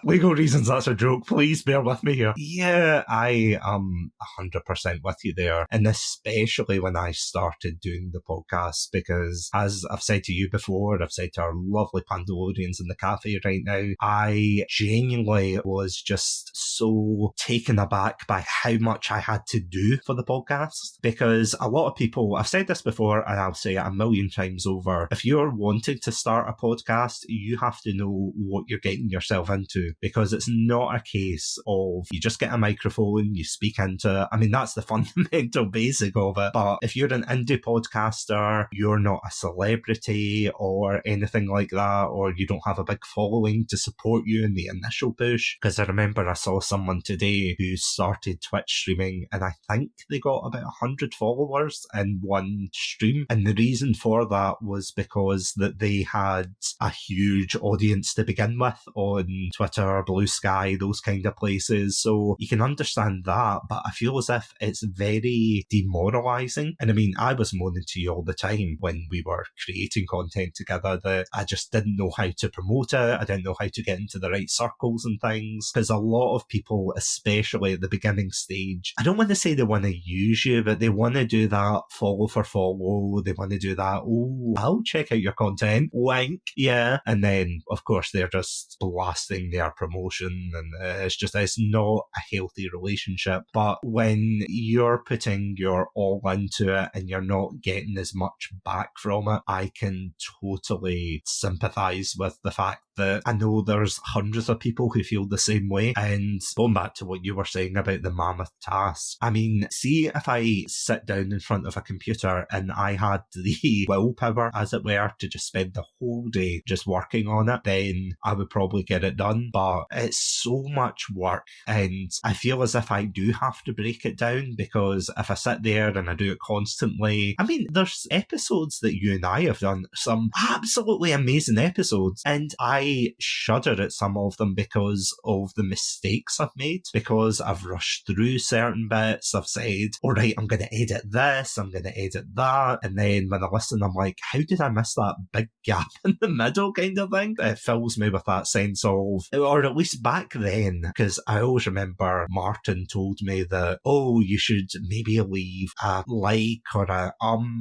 Legal reasons, that's a joke. Please bear with me here. Yeah, I am 100% with you there. And especially when I started doing the podcast, because as I've said to you before, I've said to our lovely Pandalorians in the cafe right now, I genuinely was just so taken aback by how much I had to do for the podcast. Because a lot of people, I've said this before and I'll say it a million times over, if you're wanting to start a podcast, you have to know what you're getting yourself into. Because it's not a case of you just get a microphone, you speak into it. I mean, that's the fundamental basic of it. But if you're an indie podcaster, you're not a celebrity or anything like that, or you don't have a big following to support you in the initial push. Because I remember I saw someone today who started Twitch streaming, and I think they got about 100 followers in one stream. And the reason for that was because that they had a huge audience to begin with on Twitter, Blue Sky, those kind of places. So you can understand that, but I feel as if it's very demoralising. And I mean, I was moaning to you all the time when we were creating content together that I just didn't know how to promote it. I didn't know how to get into the right circles and things, because a lot of people, especially at the beginning stage, I don't want to say they want to use you, but they want to do that follow for follow. They want to do that, oh, I'll check out your content, wink, yeah. And then, of course, they're just blasting the their promotion, and it's not a healthy relationship. But when you're putting your all into it and you're not getting as much back from it, I can totally sympathise with the fact that I know there's hundreds of people who feel the same way. And going back to what you were saying about the mammoth task, I mean, see if I sit down in front of a computer and I had the willpower, as it were, to just spend the whole day just working on it, then I would probably get it done. But it's so much work, and I feel as if I do have to break it down, because if I sit there and I do it constantly, I mean, there's episodes that you and I have done, some absolutely amazing episodes, and I shudder at some of them because of the mistakes I've made, because I've rushed through certain bits. I've said, all right, I'm going to edit this, I'm going to edit that, and then when I listen, I'm like, how did I miss that big gap in the middle kind of thing? It fills me with that sense of, or at least back then, because I always remember Martin told me that, oh, you should maybe leave a like or a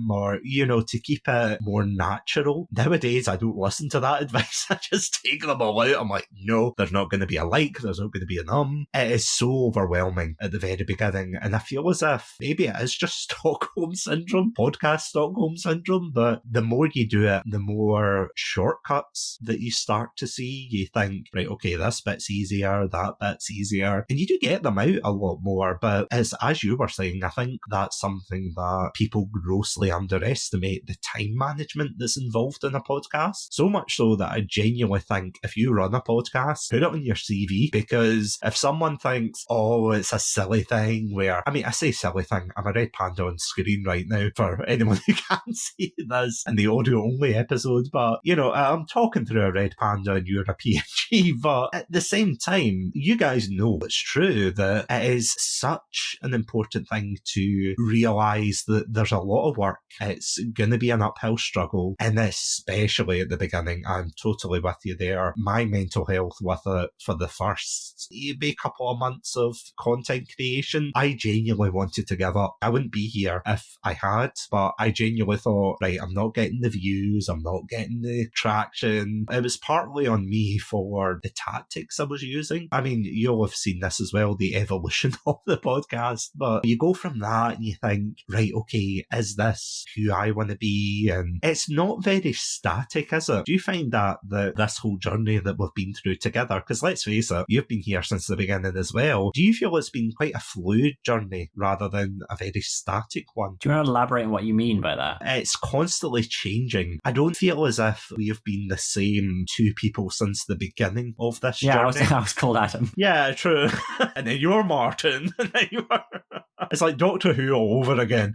or, you know, to keep it more natural. Nowadays, I don't listen to that advice. I just take them all out. I'm like, no, there's not going to be a like, there's not going to be an It is so overwhelming at the very beginning, and I feel as if maybe it is just Stockholm Syndrome, podcast Stockholm Syndrome, but the more you do it, the more shortcuts that you start to see. You think, right, okay, this bit's easier, that bit's easier, and you do get them out a lot more. But as you were saying, I think that's something that people grossly underestimate, the time management that's involved in a podcast. So much so that I genuinely think if you run a podcast, put it on your CV, because if someone thinks, oh, it's a silly thing where, I mean, I say silly thing, I'm a red panda on screen right now for anyone who can't see this in the audio only episode, but, you know, I'm talking through a red panda and you're a PNG, but at the same time, you guys know it's true that it is such an important thing to realise that there's a lot of work. It's going to be an uphill struggle, and especially at the beginning, I'm totally with you there. My mental health with it for the first maybe couple of months of content creation, I genuinely wanted to give up. I wouldn't be here if I had, but I genuinely thought, right, I'm not getting the views, I'm not getting the traction. It was partly on me for the tactics I was using. I mean, you'll have seen this as well, the evolution of the podcast, but you go from that and you think, right, okay, is this who I want to be? And it's not very static, is it? Do you find that this whole journey that we've been through together, because let's face it, you've been here since the beginning as well, do you feel it's been quite a fluid journey rather than a very static one? Do you want to elaborate on what you mean by that? It's constantly changing. I don't feel as if we have been the same two people since the beginning of this journey. I was called Adam. Yeah, true. And then you're Martin. And then you are... It's like Doctor Who all over again.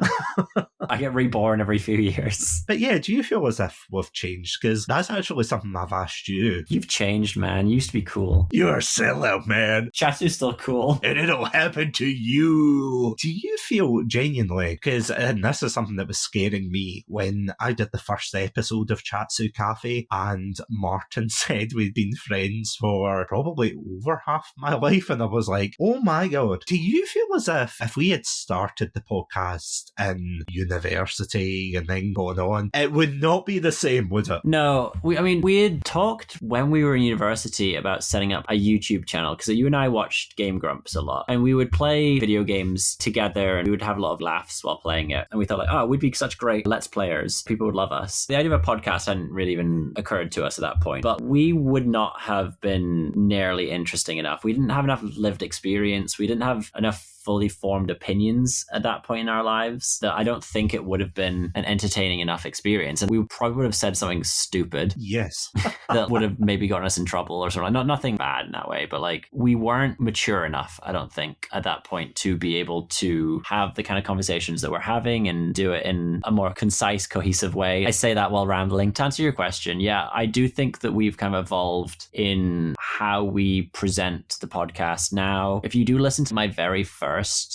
I get reborn every few years. But yeah, do you feel as if we've changed? Because that's actually something I've asked you. You've changed, man. You used to be cool. You're a sellout, man. Chatsu's still cool. And it'll happen to you. Do you feel genuinely, because this is something that was scaring me when I did the first episode of Chatsu Café, and Martin said we'd been friends for probably over half my life, and I was like, oh my god. Do you feel as if we had started the podcast in university and then gone on, it would not be the same, would it? No, we had talked when we were in university about setting up a YouTube channel, because you and I watched Game Grumps a lot, and we would play video games together and we would have a lot of laughs while playing it, and we thought like, oh, we'd be such great Let's Players, people would love us. The idea of a podcast hadn't really even occurred to us at that point, but we would not have been nearly interesting enough. We didn't have enough lived experience, we didn't have enough fully formed opinions at that point in our lives that I don't think it would have been an entertaining enough experience. And we probably would have said something stupid. Yes. That would have maybe gotten us in trouble or something. Nothing bad in that way, but like we weren't mature enough, I don't think, at that point to be able to have the kind of conversations that we're having and do it in a more concise, cohesive way. I say that while rambling. To answer your question, yeah, I do think that we've kind of evolved in how we present the podcast now. If you do listen to my very first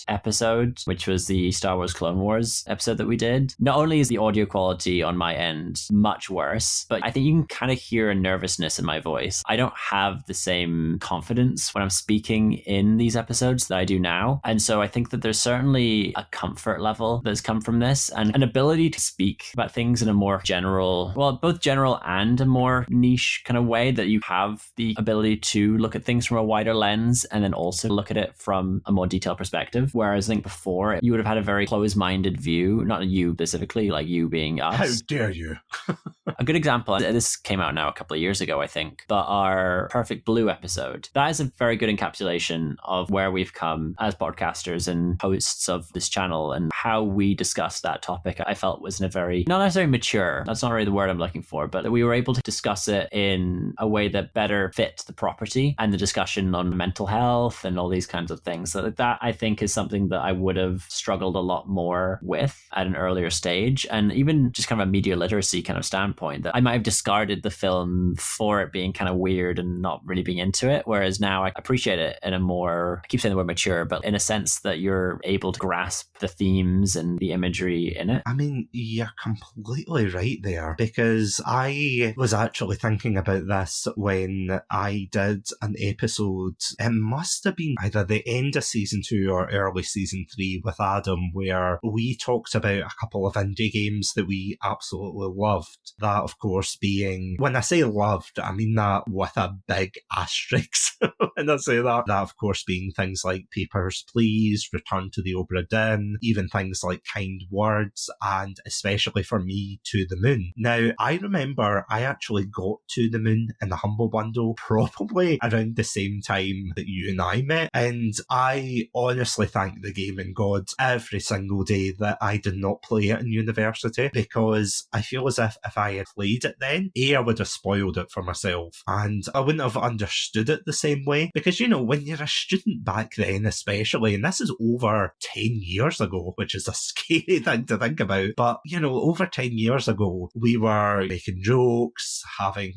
episode, which was the Star Wars Clone Wars episode that we did, not only is the audio quality on my end much worse, but I think you can kind of hear a nervousness in my voice. I don't have the same confidence when I'm speaking in these episodes that I do now. And so I think that there's certainly a comfort level that's come from this and an ability to speak about things in a more general, well, both general and a more niche kind of way, that you have the ability to look at things from a wider lens and then also look at it from a more detailed perspective. Whereas I think before you would have had a very closed-minded view, not you specifically, like you being us. How dare you? A good example, this came out now a couple of years ago, I think, but our Perfect Blue episode, that is a very good encapsulation of where we've come as podcasters and hosts of this channel, and how we discussed that topic I felt was in a very, not necessarily mature, that's not really the word I'm looking for, but we were able to discuss it in a way that better fit the property and the discussion on mental health and all these kinds of things. So that I think is something that I would have struggled a lot more with at an earlier stage, and even just kind of a media literacy kind of standpoint, that I might have discarded the film for it being kind of weird and not really being into it, whereas now I appreciate it in a more, I keep saying the word mature, but in a sense that you're able to grasp the themes and the imagery in it. I mean, you're completely right there, because I was actually thinking about this when I did an episode, it must have been either the end of season 2 or early season 3 with Adam, where we talked about a couple of indie games that we absolutely loved. That, of course, being, when I say loved, I mean that with a big asterisk. When I say that, of course, being things like Papers, Please, Return to the Obra Dinn, even things like Kind Words, and especially for me, To the Moon. Now, I remember I actually got To the Moon in the Humble Bundle probably around the same time that you and I met, and I honestly thank the gaming gods every single day that I did not play it in university, because I feel as if I had played it then, I would have spoiled it for myself, and I wouldn't have understood it the same way, because, you know, when you're a student back then especially, and this is over 10 years ago, which is a scary thing to think about, but, you know, over 10 years ago, we were making jokes, having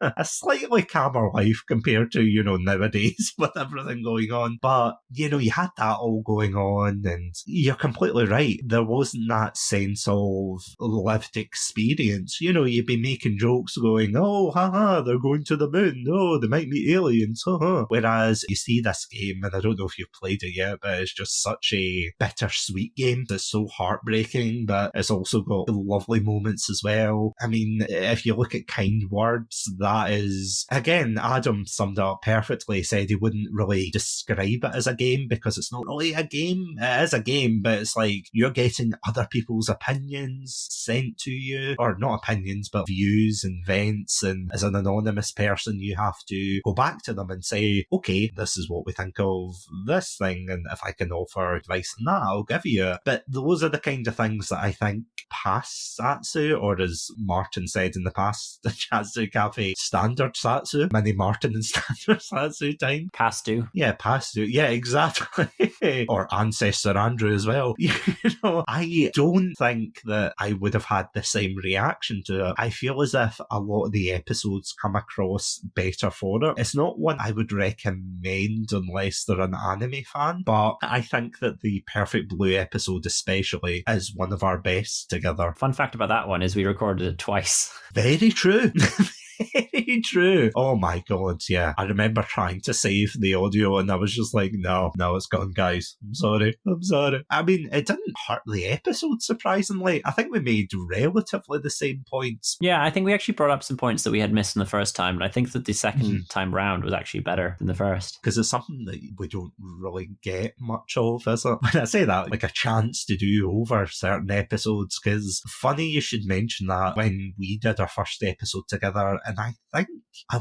a slightly calmer life compared to, you know, nowadays with everything going on, but, you know, you had that all going on, and you're completely right, there wasn't that sense of lived experience. You know, you'd be making jokes going, oh, haha, they're going to the moon, oh, they might meet aliens, haha. Whereas you see this game, and I don't know if you've played it yet, but it's just such a bittersweet game that's so heartbreaking, but it's also got lovely moments as well. I mean, if you look at Kind Words, that is, again, Adam summed it up perfectly, said he wouldn't really describe it as a game because it's not really a game. It is a game, but it's like you're getting other people's opinions sent to you, or not opinions, but views and vents, and as an anonymous person, you have to go back to them and say, okay, this is what we think of this thing, and if I can offer advice on that, I'll give you it. But those are the kind of things that I think past Satsu, or as Martin said in the past, the Chatsu Café standard Satsu, mini Martin and standard Satsu time. Past due. Yeah, past due. Yeah, exactly. Or Ancestor Andrew as well. You know, I don't think that I would have had the same reaction to it. I feel as if a lot of the episodes come across better for it. It's not one I would recommend unless they're an anime fan, but I think that the Perfect Blue episode especially is one of our best together. Fun fact about that one is we recorded it twice. Very true. Very true. Oh my god, yeah. I remember trying to save the audio and I was just like, no, it's gone, guys. I'm sorry. I mean, it didn't hurt the episode, surprisingly. I think we made relatively the same points. Yeah, I think we actually brought up some points that we had missed in the first time, and I think that the second time round was actually better than the first. Because it's something that we don't really get much of, is it? When I say that, like a chance to do over certain episodes, because funny you should mention that when we did our first episode together, and I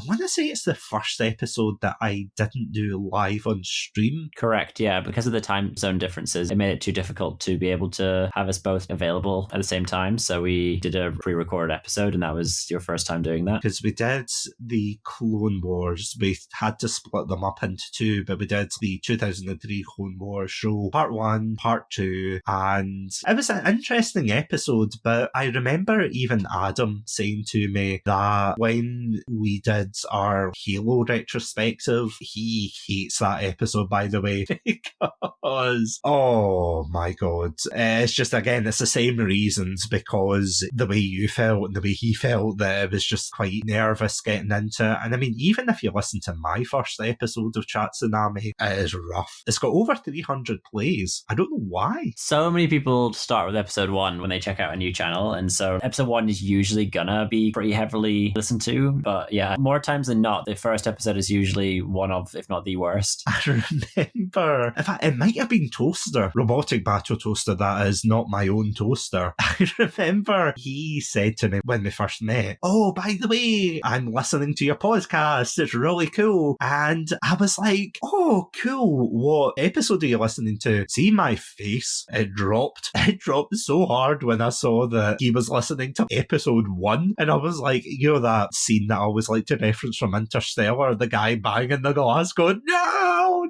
want to say it's the first episode that I didn't do live on stream. Correct, yeah. Because of the time zone differences, it made it too difficult to be able to have us both available at the same time. So we did a pre-recorded episode, and that was your first time doing that. Because we did the Clone Wars. We had to split them up into two, but we did the 2003 Clone Wars show, part 1, part 2, and it was an interesting episode, but I remember even Adam saying to me that when we did our Halo retrospective. He hates that episode, by the way, because, oh my god. It's just, again, it's the same reasons, because the way you felt and the way he felt, that it was just quite nervous getting into it. And I mean, even if you listen to my first episode of Chatsunami, it is rough. It's got over 300 plays. I don't know why. So many people start with episode 1 when they check out a new channel, and so episode 1 is usually gonna be pretty heavily listened to. But yeah, more times than not, the first episode is usually one of, if not the worst. I remember, in fact, it might have been Toaster, Robotic Battle Toaster, that is not my own toaster. I remember he said to me when we first met, oh, by the way, I'm listening to your podcast, it's really cool. And I was like, oh, cool, what episode are you listening to? See my face, it dropped so hard when I saw that he was listening to episode 1, and I was like, you know that scene that I always like to reference from Interstellar, the guy banging the glass going, no,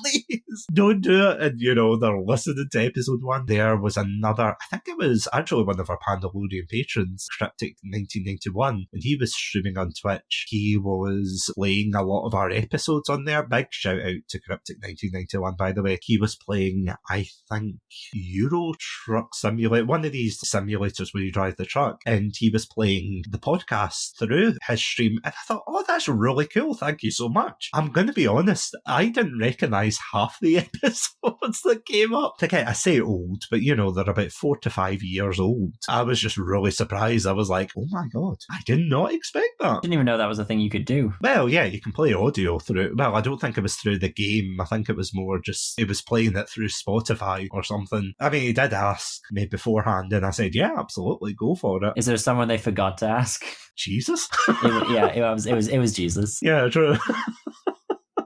please don't do it. And they're listening to episode 1. There was another, I think it was actually one of our Pandalorian patrons, Cryptic 1991, and he was streaming on Twitch. He was playing a lot of our episodes on there. Big shout out to Cryptic 1991, by the way. He was playing, I think, Euro Truck Simulator, one of these simulators where you drive the truck, and he was playing the podcast through his stream, and I thought, oh, that's really cool, thank you so much. I'm going to be honest, I didn't recognise half the episodes that came up. I say old, but they're about 4 to 5 years old. I was just really surprised. I was like, oh my god, I did not expect that. Didn't even know that was a thing you could do. Well, yeah, you can play audio through, well, I don't think it was through the game. I think it was more just, it was playing it through Spotify or something. I mean, he did ask me beforehand, and I said, yeah, absolutely, go for it. Is there someone they forgot to ask? Jesus? It was Jesus. Yeah, true.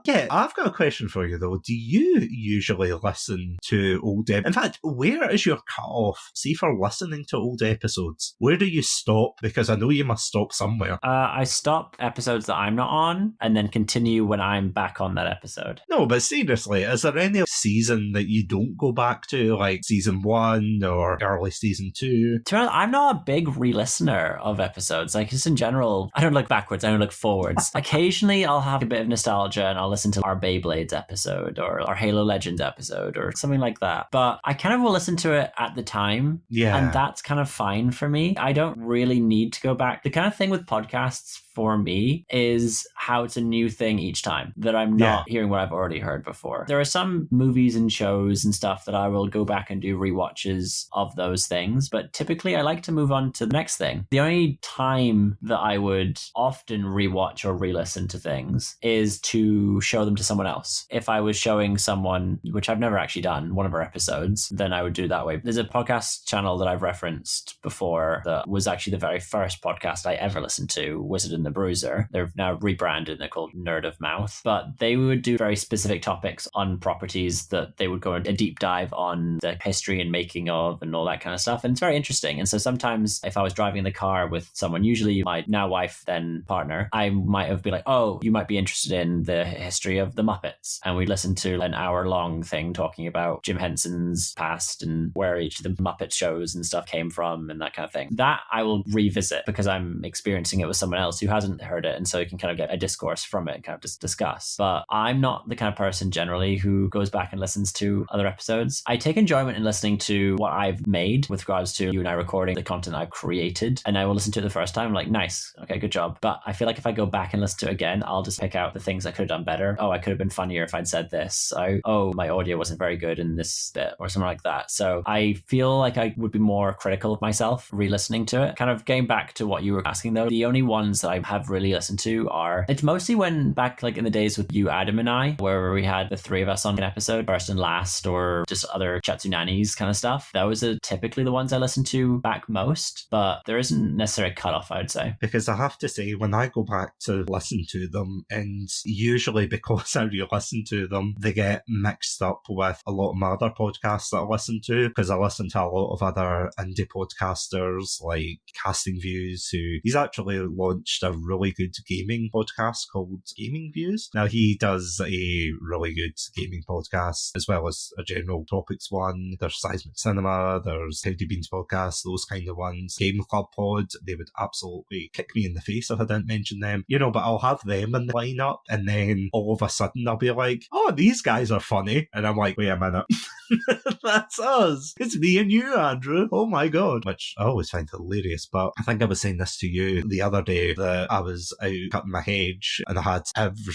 Yeah, I've got a question for you though. Do you usually listen to old episodes? In fact, where is your cutoff? See, for listening to old episodes, where do you stop? Because I know you must stop somewhere. I stop episodes that I'm not on and then continue when I'm back on that episode. No, but seriously, is there any season that you don't go back to, like season 1 or early season 2? To be honest, I'm not a big re-listener of episodes. Like, just in general, I don't look backwards, I don't look forwards. Occasionally, I'll have a bit of nostalgia and I'll listen to our Beyblades episode or our Halo Legends episode or something like that. But I kind of will listen to it at the time. Yeah. And that's kind of fine for me. I don't really need to go back. The kind of thing with podcasts for me is how it's a new thing each time, that I'm not hearing what I've already heard before. There are some movies and shows and stuff that I will go back and do rewatches of those things, but typically I like to move on to the next thing. The only time that I would often rewatch or re-listen to things is to show them to someone else. If I was showing someone, which I've never actually done, one of our episodes, then I would do it that way. There's a podcast channel that I've referenced before that was actually the very first podcast I ever listened to, Wizard and the Bruiser. They're now rebranded and they're called Nerd of Mouth, but they would do very specific topics on properties that they would go a deep dive on the history and making of and all that kind of stuff. And it's very interesting. And so sometimes if I was driving in the car with someone, usually my now wife, then partner, I might have been like, oh, you might be interested in the history of the Muppets. And we'd listen to an hour-long thing talking about Jim Henson's past and where each of the Muppet shows and stuff came from and that kind of thing. That I will revisit because I'm experiencing it with someone else who hasn't heard it, and so you can kind of get a discourse from it and kind of just discuss. But I'm not the kind of person generally who goes back and listens to other episodes. I take enjoyment in listening to what I've made with regards to you and I recording the content I've created, and I will listen to it the first time, like, nice, okay, good job. But I feel like if I go back and listen to it again, I'll just pick out the things I could have done better. Oh, I could have been funnier if I'd said this. Oh, my audio wasn't very good in this bit or something like that. So I feel like I would be more critical of myself re-listening to it. Kind of getting back to what you were asking though, the only ones that I have really listened to are, it's mostly when back like in the days with you, Adam, and I, where we had the three of us on an episode, first and last, or just other Chatsu nannies kind of stuff. Those are typically the ones I listen to back most, but there isn't necessarily a cutoff, I would say. Because I have to say, when I go back to listen to them, and usually because I re-listen to them, they get mixed up with a lot of my other podcasts that I listen to, because I listen to a lot of other indie podcasters like Casting Views, he's actually launched a really good gaming podcast called Gaming Views. Now, he does a really good gaming podcast as well as a general topics one. There's Seismic Cinema, there's Heavy Beans Podcast, those kind of ones. Game Club Pod, they would absolutely kick me in the face if I didn't mention them, but I'll have them in the lineup, and then all of a sudden I'll be like, oh, these guys are funny, and I'm like, wait a minute. That's us. It's me and you, Andrew. Oh my god. Which I always find hilarious, but I think I was saying this to you the other day, that I was out cutting my hedge and I had every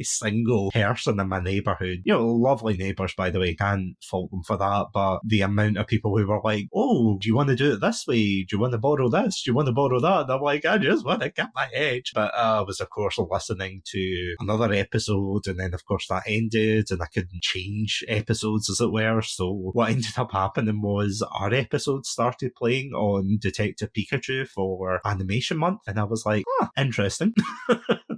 single person in my neighbourhood, lovely neighbours, by the way, can't fault them for that, but the amount of people who were like, oh, do you want to do it this way? Do you want to borrow this? Do you want to borrow that? And I'm like, I just want to cut my hedge. But I was, of course, listening to another episode, and then, of course, that ended, and I couldn't change episodes, as it were. So what ended up happening was our episode started playing on Detective Pikachu for Animation Month, and I was like, interesting.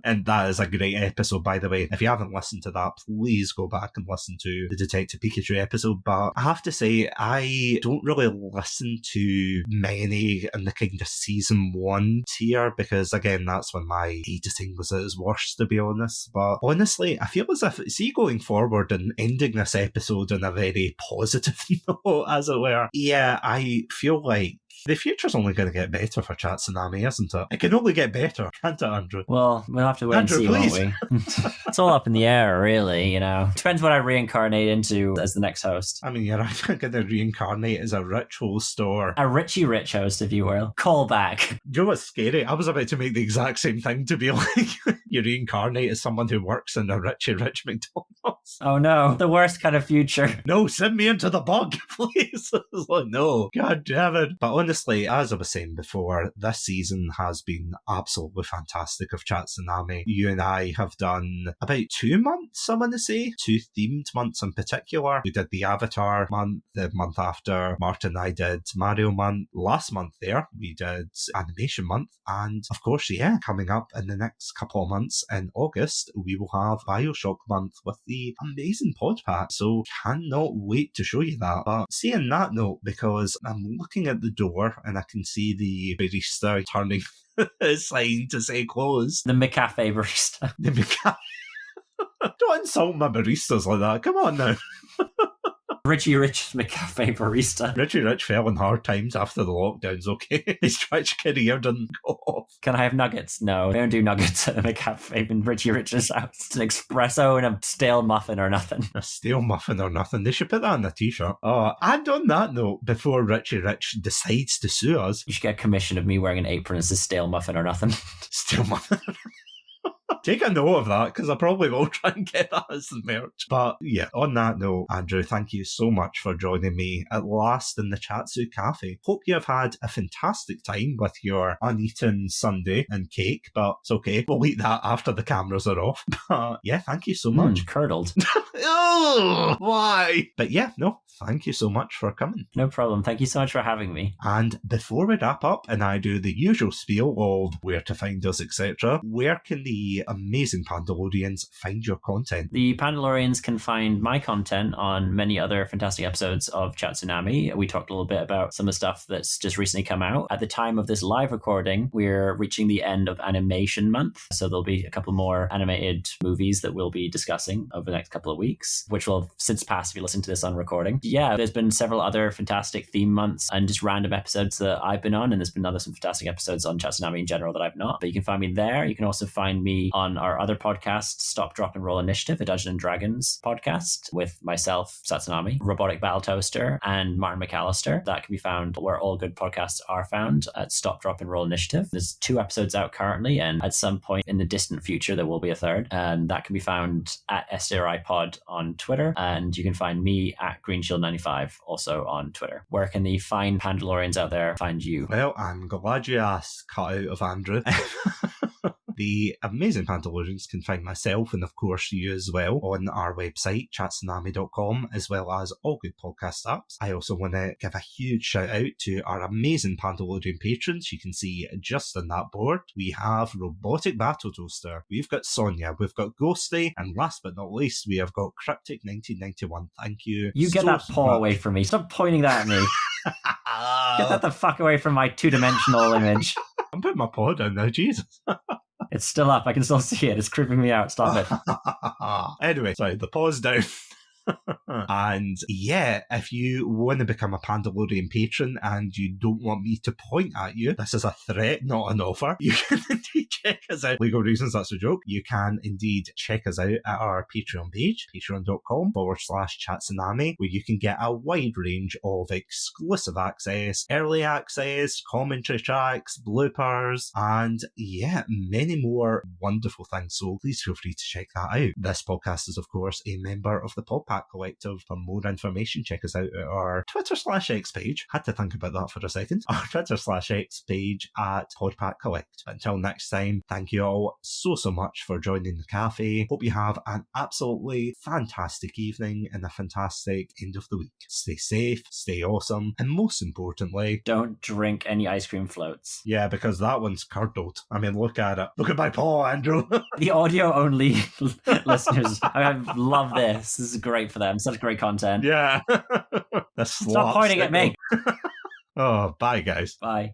And that is a great episode, by the way. If you haven't listened to that, please go back and listen to the Detective Pikachu episode. But I have to say, I don't really listen to many in the kind of season 1 tier, because again, that's when my editing was at its worst, to be honest. But honestly, I feel as if, see, going forward and ending this episode on a very positive note, as it were, I feel like the future's only going to get better for Chatsunami, isn't it? It can only get better, can't it, Andrew? Well, we'll have to wait Andrew, and see, please. won't we? It's all up in the air, really, Depends what I reincarnate into as the next host. I mean, you're either going to reincarnate as a rich host or a Richie Rich host, if you will. Call back. Do you know what's scary? I was about to make the exact same thing, to be like, you reincarnate as someone who works in a Richie Rich McDonald's. Oh no, the worst kind of future. No, send me into the bug, please. It's like, no, god damn it. But honestly, as I was saying before, this season has been absolutely fantastic of Chatsunami. You and I have done about 2 months, I want to say, 2 themed months in particular. We did the Avatar month, the month after Martin and I did Mario month. Last month there, we did Animation month. And of course, coming up in the next couple of months in August, we will have Bioshock month with the amazing pod pack. So cannot wait to show you that. But saying that note, because I'm looking at the door and I can see the barista turning a sign to say close. The McCafe barista. The McCafe. Don't insult my baristas like that. Come on now. Richie Rich McCafe barista. Richie Rich fell in hard times after the lockdowns, okay? His Twitch career didn't go off. Can I have nuggets? No, they don't do nuggets at a McCafe in Richie Rich's house. It's an espresso and a stale muffin or nothing. A stale muffin or nothing. They should put that on a t-shirt. Oh, and on that note, before Richie Rich decides to sue us... You should get a commission of me wearing an apron that says stale muffin or nothing. Stale muffin. Take a note of that, because I probably will try and get that as the merch. But on that note, Andrew, thank you so much for joining me at last in the Chatsu Café. Hope you have had a fantastic time with your uneaten sundae and cake, but it's okay. We'll eat that after the cameras are off. But thank you so much. Curdled. Oh, why? But thank you so much for coming. No problem. Thank you so much for having me. And before we wrap up and I do the usual spiel of where to find us, etc., where can the amazing Pandalorians find your content? The Pandalorians can find my content on many other fantastic episodes of Chatsunami. We talked a little bit about some of the stuff that's just recently come out. At the time of this live recording, we're reaching the end of Animation Month, so there'll be a couple more animated movies that we'll be discussing over the next couple of weeks, which will have since passed if you listen to this on recording. There's been several other fantastic theme months and just random episodes that I've been on, and there's been some fantastic episodes on Chatsunami in general that I've not. But you can find me there. You can also find me on our other podcast, Stop, Drop, and Roll Initiative, a Dungeons and Dragons podcast with myself, Satsunami, Robotic Battle Toaster, and Martin McAllister. That can be found where all good podcasts are found at Stop, Drop, and Roll Initiative. There's 2 episodes out currently, and at some point in the distant future, there will be a 3rd. And that can be found at SDRIPod on Twitter. And you can find me at GreenShield95 also on Twitter. Where can the fine Pandalorians out there find you? Well, I'm glad you asked, cut out of Andrew. the amazing Pandalorians can find myself and, of course, you as well on our website, chatsunami.com, as well as all good podcast apps. I also want to give a huge shout out to our amazing Pandalorian patrons. You can see just on that board, we have Robotic Battle Toaster, we've got Sonia, we've got Ghostie, and last but not least, we have got Cryptic 1991. Thank you. You get that paw away from me. Stop pointing that at me. Get that the fuck away from my two-dimensional image. I'm putting my paw down now, Jesus. It's still up. I can still see it. It's creeping me out. Stop it. Anyway, sorry, the paw's down. And yeah, if you want to become a Pandalorian patron and you don't want me to point at you, this is a threat, not an offer. You can indeed check us out. Legal reasons, that's a joke. You can indeed check us out at our Patreon page, patreon.com/chatsunami, where you can get a wide range of exclusive access, early access, commentary tracks, bloopers, and yeah, many more wonderful things. So please feel free to check that out. This podcast is, of course, a member of the Podpack Collective. For more information, check us out at our Twitter/X page. Had to think about that for a second. Our Twitter/X page at Podpack Collect. Until next time, thank you all so much for joining the cafe. Hope you have an absolutely fantastic evening and a fantastic end of the week. Stay safe, stay awesome, and most importantly, don't drink any ice cream floats. Yeah, because that one's curdled. I mean, look at it. Look at my paw, Andrew. The audio only listeners, I love this. This is great for them. Such great content. Yeah. Stop pointing at me. Oh, bye, guys. Bye.